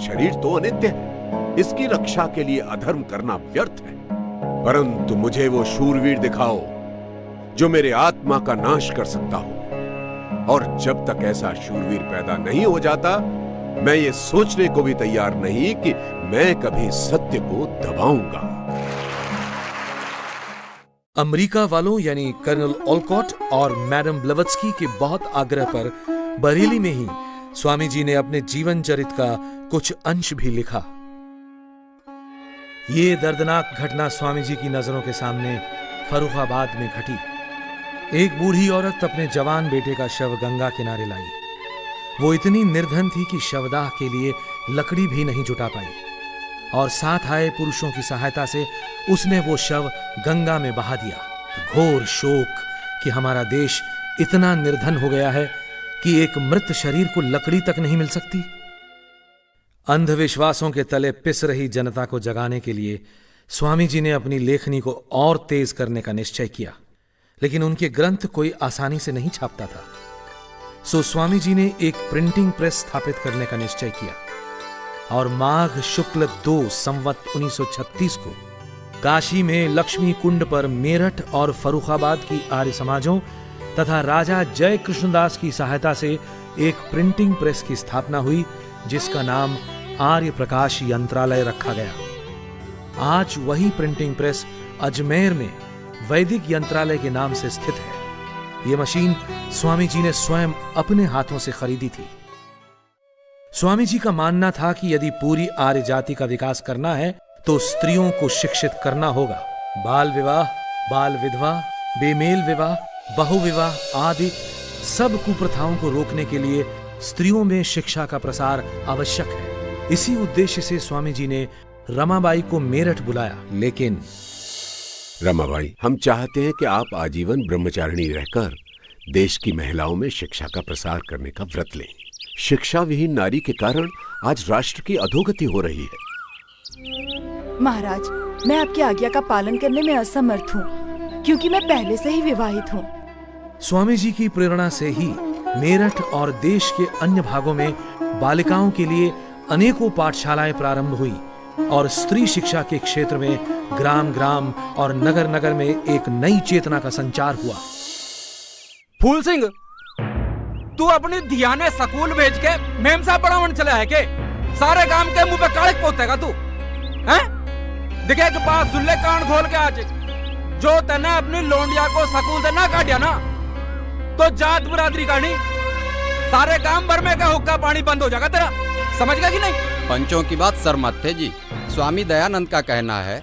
शरीर तो अनित्य है, इसकी रक्षा के लिए अधर्म करना व्यर्थ है। परंतु मुझे वो शूरवीर दिखाओ जो मेरे आत्मा का नाश कर सकता हो। और जब तक ऐसा शूरवीर पैदा नहीं हो जाता, मैं ये सोचने को भी तैयार नहीं कि मैं कभी सत्य को दबाऊंगा। अमेरिका वालों यानी कर्नल ओलकॉट और मैडम ब्लवत्स्की के बहुत आग्रह पर बरेली में ही स्वामी जी ने अपने जीवन चरित का कुछ अंश भी लिखा। ये दर्दनाक घटना स्वामी जी की नजरों के सामने फर्रुखाबाद में घटी। एक बूढ़ी औरत अपने जवान बेटे का शव गंगा किनारे लाई। वो इतनी निर्धन थी कि शवदाह के लिए लकड़ी भी नहीं जुटा पाई, और साथ आए पुरुषों की सहायता से उसने वो शव गंगा में बहा दिया। घोर शोक कि हमारा देश इतना निर्धन हो गया है कि एक मृत शरीर को लकड़ी तक नहीं मिल सकती। अंधविश्वासों के तले पिस रही जनता को जगाने के लिए स्वामी जी ने अपनी लेखनी को और तेज करने का निश्चय किया, लेकिन उनके ग्रंथ कोई आसानी से नहीं छापता था। सो स्वामी जी ने एक प्रिंटिंग प्रेस स्थापित करने का निश्चय किया और माघ शुक्ल 2 संवत 1936 को काशी में लक्ष्मी कुंड पर मेरठ और फर्रुखाबाद की आर्य समाजों तथा राजा जय कृष्णदास की सहायता से एक प्रिंटिंग प्रेस की स्थापना हुई, जिसका नाम आर्य प्रकाश यंत्रालय रखा गया। आज वही प्रिंटिंग प्रेस अजमेर में वैदिक यंत्रालय के नाम से स्थित है। यह मशीन स्वामी जी ने स्वयं अपने हाथों से खरीदी थी। स्वामी जी का मानना था कि यदि पूरी आर्य जाति का विकास करना है तो स्त्रियों को शिक्षित करना होगा। बाल विवाह, बाल विधवा, बेमेल विवाह, बहुविवाह आदि सब कुप्रथाओं को रोकने के लिए स्त्रियों में शिक्षा का प्रसार आवश्यक है। इसी उद्देश्य से स्वामी जी ने रमाबाई को मेरठ बुलाया। लेकिन रमाबाई, हम चाहते हैं कि आप आजीवन ब्रह्मचारिणी रहकर देश की महिलाओं में शिक्षा का प्रसार करने का व्रत लें। शिक्षा विहीन नारी के कारण आज राष्ट्र की अधोगति हो रही है। महाराज, मैं आपकी आज्ञा का पालन करने में असमर्थ हूँ, क्योंकि मैं पहले से ही विवाहित हूँ। स्वामी जी की प्रेरणा से ही मेरठ और देश के अन्य भागों में बालिकाओं के लिए अनेकों पाठशालाएं प्रारंभ हुई और स्त्री शिक्षा के क्षेत्र में ग्राम ग्राम और नगर नगर में एक नई चेतना का संचार हुआ। फूल सिंह, तू अपनी धियाने स्कूल भेज के मेम साहब पढ़ावन चला है के? सारे गांव के मुंह पे कालिक पोतेगा तू, हैं? दिखे के पास जुल्ले कान खोल के आज जो तने अपनी लोंडिया को स्कूल से ना काटिया ना, तो जात बिरादरी का नहीं, सारे गांव भर में का हुक्का पानी बंद हो जाएगा तेरा। समझ गया कि नहीं? पंचों की बात सर मत थे जी। स्वामी दयानंद का कहना है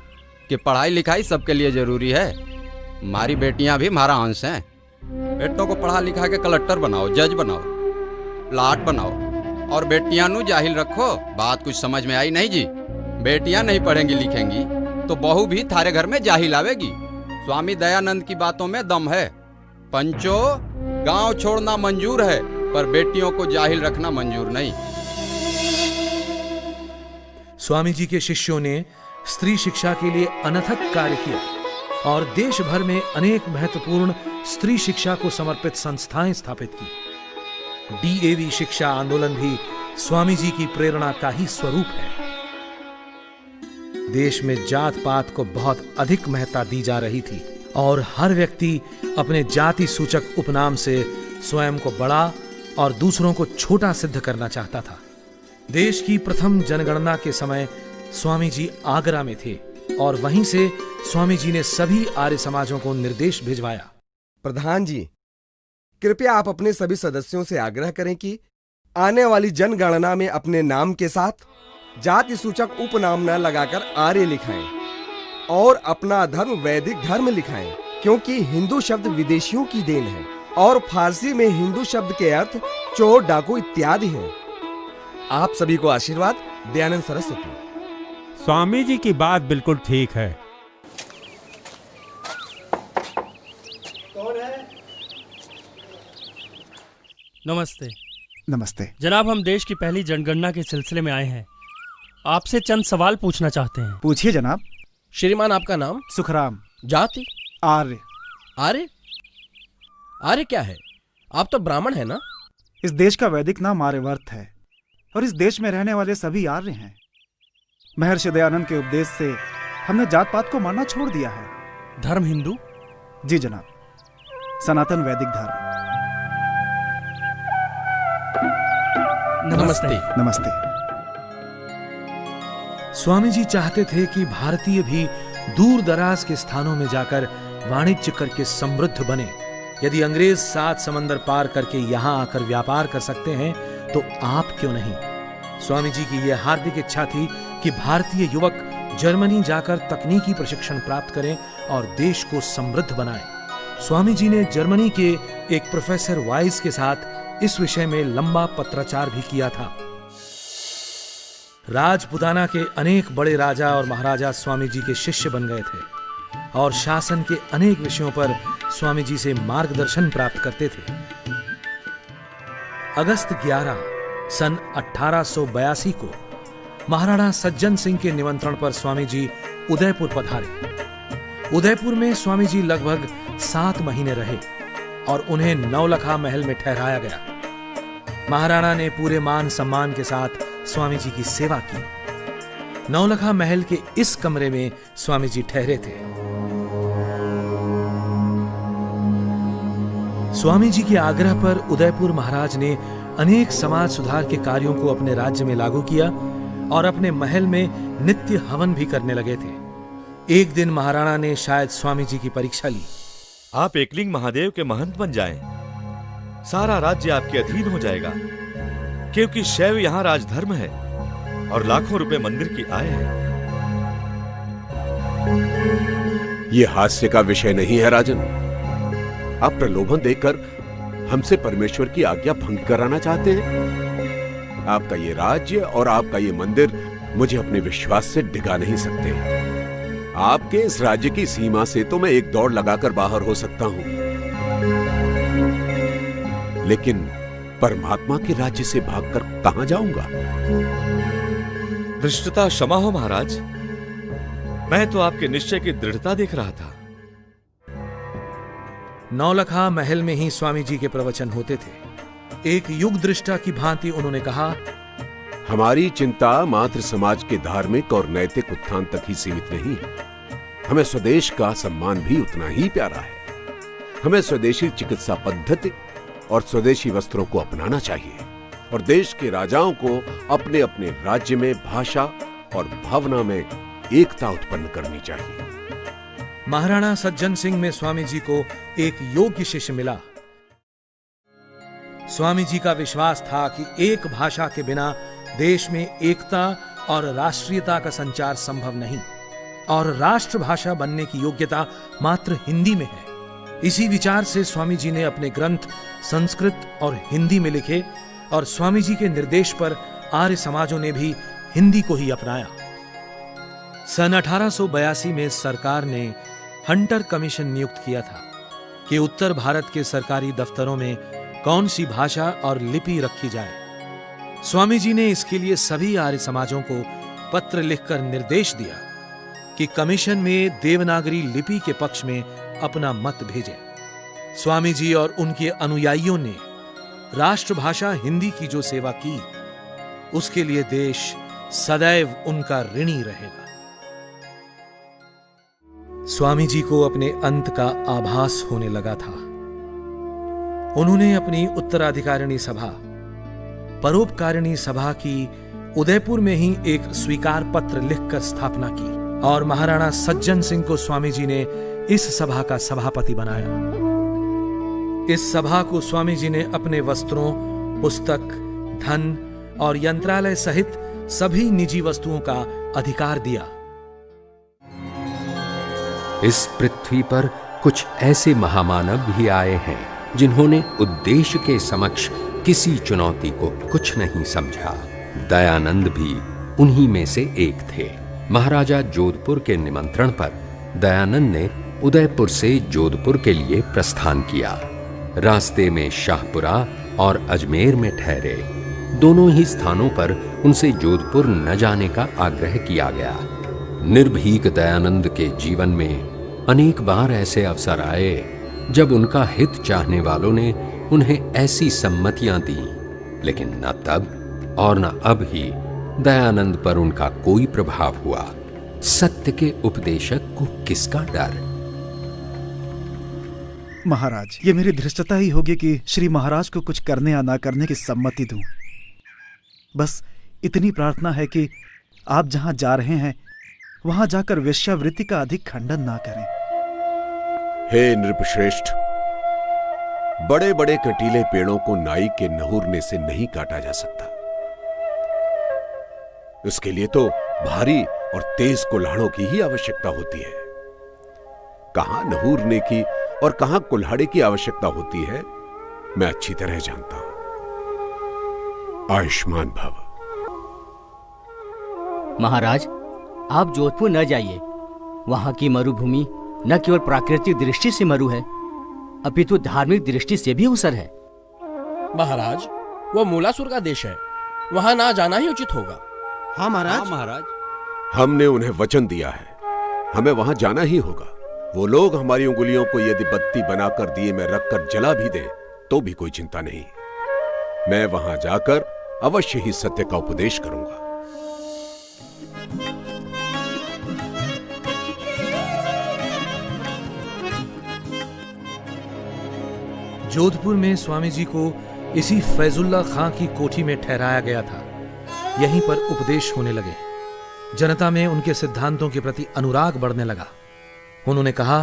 कि पढ़ाई लिखाई सबके लिए जरूरी है। हमारी बेटियां भी हमारा अंश हैं। बेटों को पढ़ा लिखा के कलेक्टर बनाओ, जज बनाओ, प्लाट बनाओ, और बेटियां नु जाहिल रखो। बात कुछ समझ में आई नहीं जी? बेटियां नहीं पढ़ेंगी लिखेंगी तो बहू भी थारे घर में जाहिल आवेगी। स्वामी दयानंद की बातों में दम है। पंचो, गांव छोड़ना मंजूर है पर बेटियों को जाहिल रखना मंजूर नहीं। स्वामी जी के शिष्यों ने स्त्री शिक्षा के लिए अनथक कार्य किया और देश भर में अनेक महत्वपूर्ण स्त्री शिक्षा को समर्पित संस्थाएं स्थापित की। डीएवी शिक्षा आंदोलन भी स्वामी जी की प्रेरणा का ही स्वरूप है। देश में जात पात को बहुत अधिक महत्ता दी जा रही थी और हर व्यक्ति अपने जाति सूचक उपनाम से स्वयं को बड़ा और दूसरों को छोटा सिद्ध करना चाहता था। देश की प्रथम जनगणना के समय स्वामी जी आगरा में थे और वहीं से स्वामी जी ने सभी आर्य समाजों को निर्देश भिजवाया प्रधान जी, कृपया आप अपने सभी सदस्यों से आग्रह करें कि आने वाली जनगणना में अपने नाम के साथ जाति सूचक उपनाम न लगाकर आर्य लिखाएं और अपना धर्म वैदिक धर्म लिखाएं, क्योंकि हिंदू शब्द विदेशियों की देन है और फारसी में हिंदू शब्द के अर्थ चोर, डाकू इत्यादि हैं। आप सभी को आशीर्वाद। दयानंद सरस्वती। स्वामी जी की बात बिल्कुल ठीक है। नमस्ते। नमस्ते जनाब, हम देश की पहली जनगणना के सिलसिले में आए हैं। आपसे चंद सवाल पूछना चाहते हैं। पूछिए जनाब। श्रीमान, आपका नाम? सुखराम। जाति? आर्य। आर्य? आर्य क्या है? आप तो ब्राह्मण है ना? इस देश का वैदिक नाम आर्यवर्त है और इस देश में रहने वाले सभी आर्य हैं। महर्षि दयानंद के उपदेश से हमने जात पात को मानना छोड़ दिया है। धर्म हिंदू? जी जनाब, सनातन वैदिक धर्म। नमस्ते। नमस्ते। स्वामी जी चाहते थे कि भारतीय भी दूर दराज के स्थानों में जाकर वाणिज्य करके समृद्ध बने। यदि अंग्रेज 7 समंदर पार करके यहाँ आकर व्यापार कर सकते हैं तो आप क्यों नहीं। स्वामी जी की यह हार्दिक इच्छा थी कि भारतीय युवक जर्मनी जाकर तकनीकी प्रशिक्षण प्राप्त करें और देश को समृद्ध बनाएं। स्वामी जी ने जर्मनी के एक प्रोफेसर वाइस के साथ इस विषय में लंबा पत्राचार भी किया था। राजपुताना के अनेक बड़े राजा और महाराजा स्वामी जी के शिष्य बन गए थे और शासन के अनेक विषयों पर स्वामी जी से मार्गदर्शन प्राप्त करते थे। अगस्त 11 सन 1882 को महाराणा सज्जन सिंह के निमंत्रण पर स्वामी जी उदयपुर पधारे। उदयपुर में स्वामी जी लगभग 7 महीने रहे और उन्हें नौलखा महल में ठहराया गया। महाराणा ने पूरे मान सम्मान के साथ स्वामी जी की सेवा की। नौलखा महल के इस कमरे में स्वामी जी ठहरे थे। स्वामी जी के आग्रह पर उदयपुर महाराज ने अनेक समाज सुधार के कार्यों को अपने राज्य में लागू किया और अपने महल में नित्य हवन भी करने लगे थे। एक दिन महाराणा ने शायद स्वामी जी की परीक्षा ली। आप एकलिंग महादेव के महंत बन जाएं, सारा राज्य आपके अधीन हो जाएगा, क्योंकि शैव यहाँ राजधर्म है और लाखों रुपए मंदिर की आय है। यह हास्य का विषय नहीं है राजन। आप प्रलोभन देकर हमसे परमेश्वर की आज्ञा भंग कराना चाहते हैं। आपका ये राज्य और आपका ये मंदिर मुझे अपने विश्वास से डिगा नहीं सकते। आपके इस राज्य की सीमा से तो मैं एक दौड़ लगाकर बाहर हो सकता हूं, लेकिन परमात्मा के राज्य से भागकर कहां जाऊंगा? धृष्टता क्षमा हो महाराज, मैं तो आपके निश्चय की दृढ़ता देख रहा था। नौलखा महल में ही स्वामी जी के प्रवचन होते थे। एक युग दृष्टा की भांति उन्होंने कहा, हमारी चिंता मात्र समाज के धार्मिक और नैतिक उत्थान तक ही सीमित नहीं है। हमें स्वदेश का सम्मान भी उतना ही प्यारा है। हमें स्वदेशी चिकित्सा पद्धति और स्वदेशी वस्त्रों को अपनाना चाहिए और देश के राजाओं को अपने अपने राज्य में भाषा और भावना में एकता उत्पन्न करनी चाहिए। महाराणा सज्जन सिंह में स्वामी जी को एक योग्य शिष्य मिला। स्वामी जी का विश्वास था कि एक भाषा के बिना देश में एकता और राष्ट्रीयता का संचार संभव नहीं और राष्ट्रभाषा बनने की योग्यता मात्र हिंदी में है। इसी विचार से स्वामी जी ने अपने ग्रंथ संस्कृत और हिंदी में लिखे और स्वामी जी के निर्देश पर आर्य समाजों ने भी हिंदी को ही अपनाया। सन 1882 में सरकार ने हंटर कमीशन नियुक्त किया था कि उत्तर भारत के सरकारी दफ्तरों में कौन सी भाषा और लिपि रखी जाए। स्वामी जी ने इसके लिए सभी आर्य समाजों को पत्र लिखकर निर्देश दिया कि कमीशन में देवनागरी लिपि के पक्ष में अपना मत भेजें। स्वामी जी और उनके अनुयायियों ने राष्ट्रभाषा हिंदी की जो सेवा की, उसके लिए देश सदैव उनका ऋणी रहेगा। स्वामी जी को अपने अंत का आभास होने लगा था। उन्होंने अपनी उत्तराधिकारिणी सभा, परोपकारिणी सभा की उदयपुर में ही एक स्वीकार पत्र लिखकर स्थापना की और महाराणा सज्जन सिंह को स्वामी जी ने इस सभा का सभापति बनाया। इस सभा को स्वामी जी ने अपने वस्त्रों, पुस्तक, धन और यंत्रालय सहित सभी निजी वस्तुओं का अधिकार दिया। इस पृथ्वी पर कुछ ऐसे महामानव भी आए हैं जिन्होंने उद्देश्य के समक्ष किसी चुनौती को कुछ नहीं समझा। दयानंद भी उन्हीं में से एक थे। महाराजा जोधपुर के निमंत्रण पर दयानंद ने उदयपुर से जोधपुर के लिए प्रस्थान किया। रास्ते में शाहपुरा और अजमेर में ठहरे। दोनों ही स्थानों पर उनसे जोधपुर न जाने का आग्रह किया गया। निर्भीक दयानंद के जीवन में अनेक बार ऐसे अवसर आए जब उनका हित चाहने वालों ने उन्हें ऐसी सम्मतियां दी, लेकिन न तब और न अब ही दयानंद पर उनका कोई प्रभाव हुआ। सत्य के उपदेशक को किसका डर? महाराज, ये मेरी धृष्टता ही होगी कि श्री महाराज को कुछ करने या ना करने की सम्मति दूं। बस इतनी प्रार्थना है कि आप जहां जा रहे हैं वहां जाकर वेश्यावृत्ति का अधिक खंडन ना करें। हे नृपश्रेष्ठ, बड़े बड़े कटीले पेड़ों को नाई के नहूरने से नहीं काटा जा सकता। इसके लिए तो भारी और तेज कुल्हाड़ों की ही आवश्यकता होती है। कहां नहूरने की और कहां कुल्हाड़े की आवश्यकता होती है, मैं अच्छी तरह जानता हूं। आयुष्मान भव। महाराज, आप जोधपुर न जाइए। वहां की मरुभूमि न केवल प्राकृतिक दृष्टि से मरु है, अपितु धार्मिक दृष्टि से भी ऊसर है। महाराज, वो मूलासुर का देश है, वहां ना जाना ही उचित होगा। हाँ महाराज। हाँ महाराज, हमने उन्हें वचन दिया है, हमें वहां जाना ही होगा। वो लोग हमारी उंगलियों को यदि बत्ती बनाकर दिए में रखकर जला भी दें तो भी कोई चिंता नहीं। मैं वहां जाकर अवश्य ही सत्य का उपदेश करूंगा। जोधपुर में स्वामी जी को इसी फैजुल्ला खां की कोठी में ठहराया गया था। यहीं पर उपदेश होने लगे। जनता में उनके सिद्धांतों के प्रति अनुराग बढ़ने लगा। उन्होंने कहा,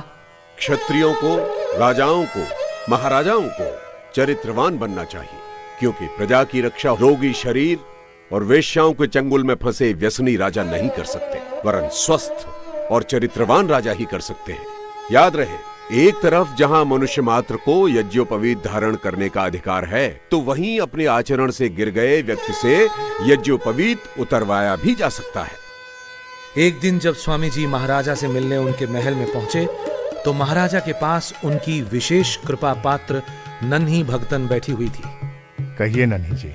क्षत्रियों को, राजाओं को, महाराजाओं को चरित्रवान बनना चाहिए, क्योंकि प्रजा की रक्षा रोगी शरीर और वेश्याओं के चंगुल में फंसे व्यसनी राजा नहीं कर सकते, वरन स्वस्थ और चरित्रवान राजा ही कर सकते हैं। याद रहे, एक तरफ जहां मनुष्य मात्र को यज्ञोपवीत धारण करने का अधिकार है, तो वहीं अपने आचरण से गिर गए व्यक्ति से यज्ञोपवीत उतरवाया भी जा सकता है। एक दिन जब स्वामी जी महाराजा से मिलने उनके महल में पहुंचे तो महाराजा के पास उनकी विशेष कृपा पात्र नन्ही भगतन बैठी हुई थी। कहिए नन्ही जी,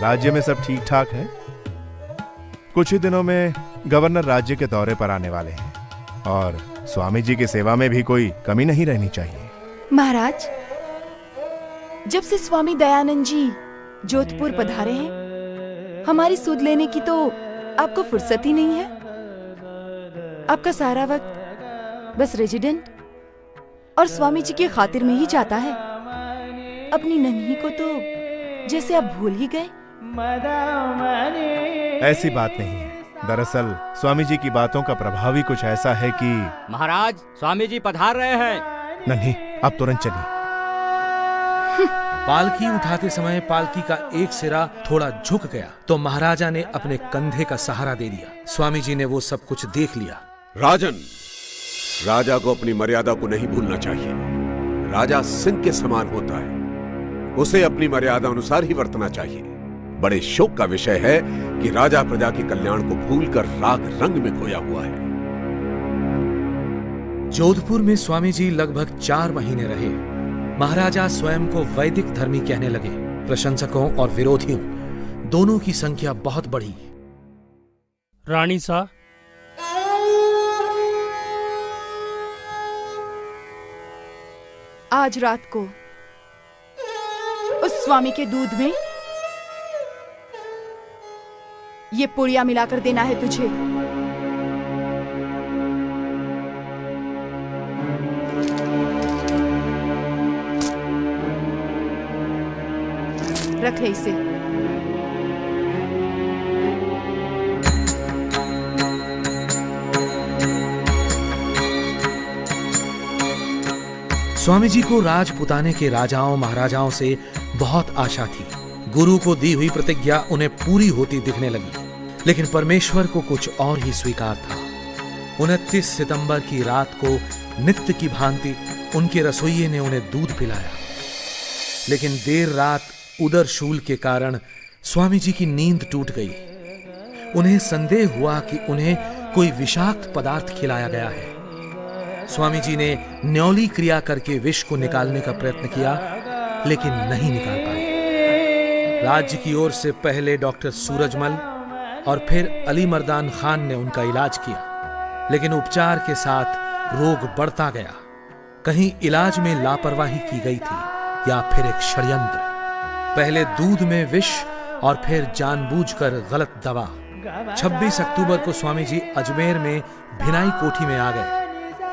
राज्य में सब ठीक ठाक है? कुछ ही दिनों में गवर्नर राज्य के दौरे पर आने वाले हैं और स्वामी जी की सेवा में भी कोई कमी नहीं रहनी चाहिए। महाराज, जब से स्वामी दयानंद जी जोधपुर पधारे हैं, हमारी सुध लेने की तो आपको फुर्सत ही नहीं है। आपका सारा वक्त बस रेजिडेंट और स्वामी जी की खातिर में ही जाता है। अपनी नन्ही को तो जैसे आप भूल ही गए। ऐसी बात नहीं है। दरअसल स्वामी जी की बातों का प्रभाव ही कुछ ऐसा है कि। महाराज, स्वामी जी पधार रहे हैं। नन्ही, आप तुरंत चलिए। पालकी उठाते समय पालकी का एक सिरा थोड़ा झुक गया तो महाराजा ने अपने कंधे का सहारा दे दिया। स्वामी जी ने वो सब कुछ देख लिया। राजन, राजा को अपनी मर्यादा को नहीं भूलना चाहिए। राजा सिंह के समान होता है, उसे अपनी मर्यादा अनुसार ही वर्तना चाहिए। बड़े शोक का विषय है कि राजा प्रजा के कल्याण को भूलकर राग रंग में खोया हुआ है। जोधपुर में स्वामी जी लगभग 4 महीने रहे। महाराजा स्वयं को वैदिक धर्मी कहने लगे। प्रशंसकों और विरोधियों दोनों की संख्या बहुत बढ़ी। रानी सा, आज रात को उस स्वामी के दूध में ये पुड़िया मिलाकर देना है तुझे। रख ले इसे। स्वामी जी को राजपुताने के राजाओं महाराजाओं से बहुत आशा थी। गुरु को दी हुई प्रतिज्ञा उन्हें पूरी होती दिखने लगी, लेकिन परमेश्वर को कुछ और ही स्वीकार था। 29 सितंबर की रात को नित्य की भांति उनके रसोइये ने उन्हें दूध पिलाया, लेकिन देर रात उदरशूल के कारण स्वामी जी की नींद टूट गई। उन्हें संदेह हुआ कि उन्हें कोई विषाक्त पदार्थ खिलाया गया है। स्वामी जी ने न्यौली क्रिया करके विष को निकालने का प्रयत्न किया, लेकिन नहीं निकाल पाए। राज्य की ओर से पहले डॉक्टर सूरजमल और फिर अली मर्दान खान ने उनका इलाज किया, लेकिन उपचार के साथ रोग बढ़ता गया। कहीं इलाज में लापरवाही की गई थी या फिर एक षड्यंत्र। पहले दूध में विष और फिर जानबूझकर गलत दवा। 26 अक्टूबर को स्वामी जी अजमेर में भिनाई कोठी में आ गए।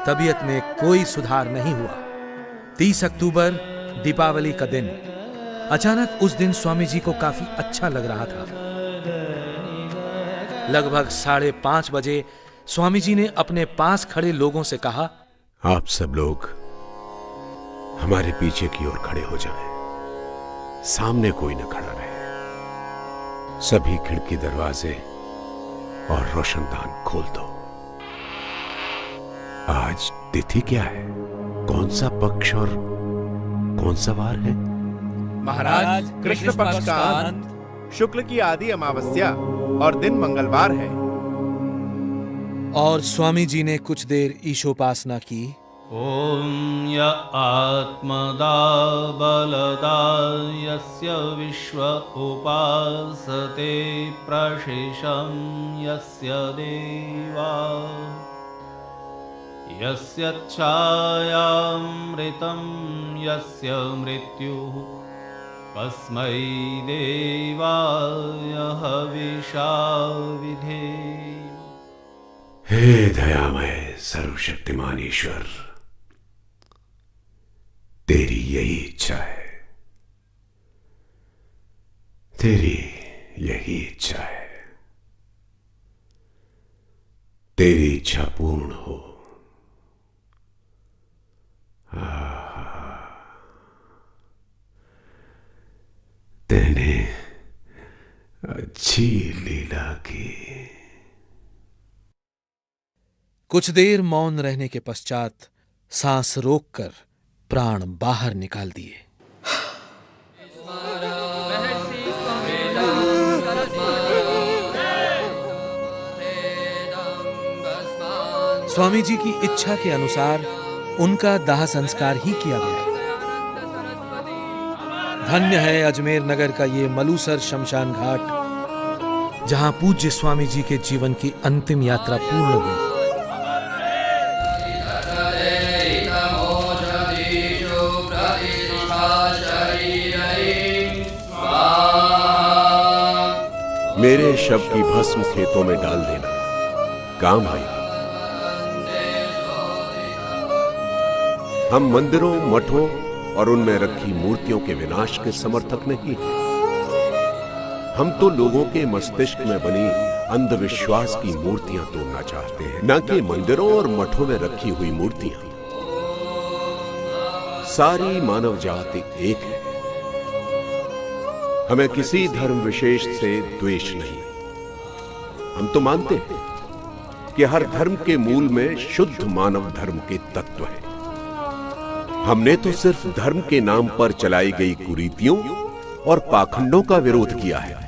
तबीयत में कोई सुधार नहीं हुआ। 30 अक्टूबर दीपावली का दिन। अचानक उस दिन स्वामी जी को काफी अच्छा लग रहा था। लगभग 5:30 बजे स्वामी जी ने अपने पास खड़े लोगों से कहा, आप सब लोग हमारे पीछे की ओर खड़े हो जाएं। सामने कोई न खड़ा रहे। सभी खिड़की दरवाजे और रोशनदान खोल दो। आज तिथि क्या है? कौन सा पक्ष और कौन सा वार है? महाराज, कृष्ण पक्ष का अंत, शुक्ल की आदि अमावस्या और दिन मंगलवार है। और स्वामी जी ने कुछ देर ईशोपासना की। ओम य आत्मदा बलदा यस्य विश्व उपासते प्रशिशं यस्य देवा यस्य छायामृतं यस्य मृत्युः तस्मै देवाय हविषा विधेम। हे दयामय सर्वशक्तिमान ईश्वर, तेरी यही इच्छा है, तेरी यही इच्छा है। तेरी इच्छा पूर्ण हो। तेने अच्छी लीला की। कुछ देर मौन रहने के पश्चात सांस रोककर प्राण बाहर निकाल दिए। स्वामी जी की इच्छा के अनुसार उनका दाह संस्कार ही किया गया। धन्य है अजमेर नगर का ये मलूसर शमशान घाट, जहां पूज्य स्वामी जी के जीवन की अंतिम यात्रा पूर्ण हुई। मेरे शव की भस्म खेतों में डाल देना, काम आएगी। हम मंदिरों, मठों और उनमें रखी मूर्तियों के विनाश के समर्थक नहीं हैं। हम तो लोगों के मस्तिष्क में बनी अंधविश्वास की मूर्तियां तोड़ना चाहते हैं, न कि मंदिरों और मठों में रखी हुई मूर्तियां। सारी मानव जाति एक है। हमें किसी धर्म विशेष से द्वेष नहीं। हम तो मानते हैं कि हर धर्म के मूल में शुद्ध मानव धर्म के तत्व हैं। हमने तो सिर्फ धर्म के नाम पर चलाई गई कुरीतियों और पाखंडों का विरोध किया है।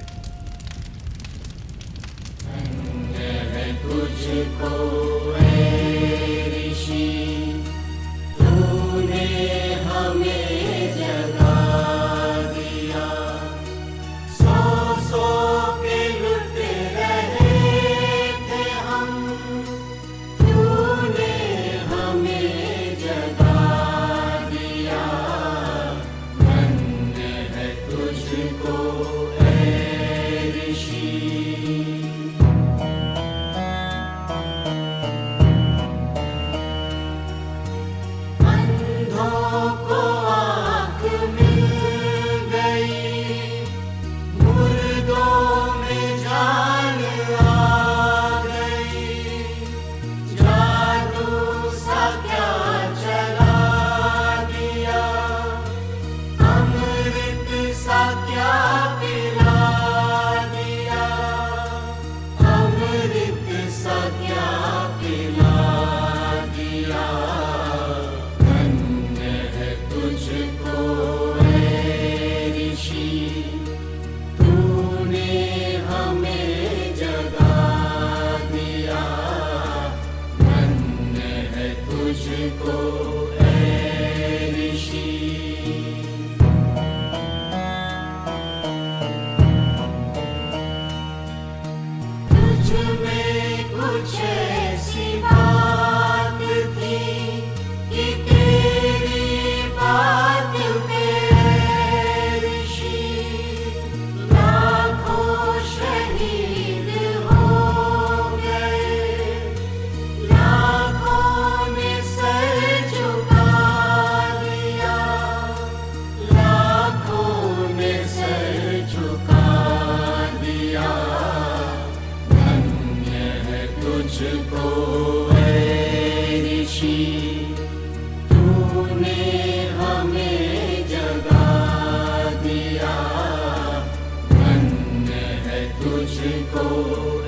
तुझको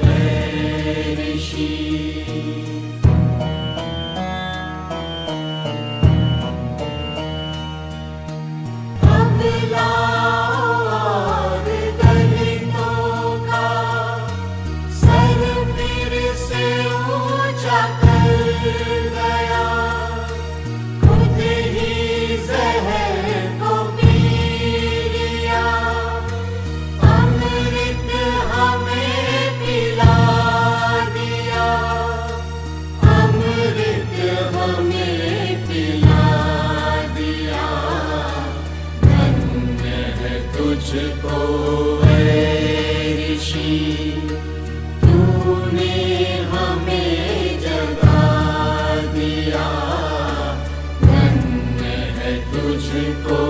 ऐ ऋषि। अब लाओ और दलितों का सर फिर से ऊंचा कर गया, खुद ही जहर को पी लिया, अमृत हमें पिला दिया, अमृत हमें पिला दिया। धन्य है तुझको ऐ ऋषि, तूने हमें जगा दिया। धन्य है तुझको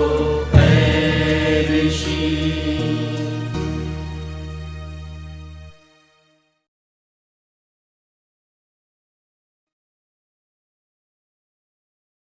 ऐ ऋषि।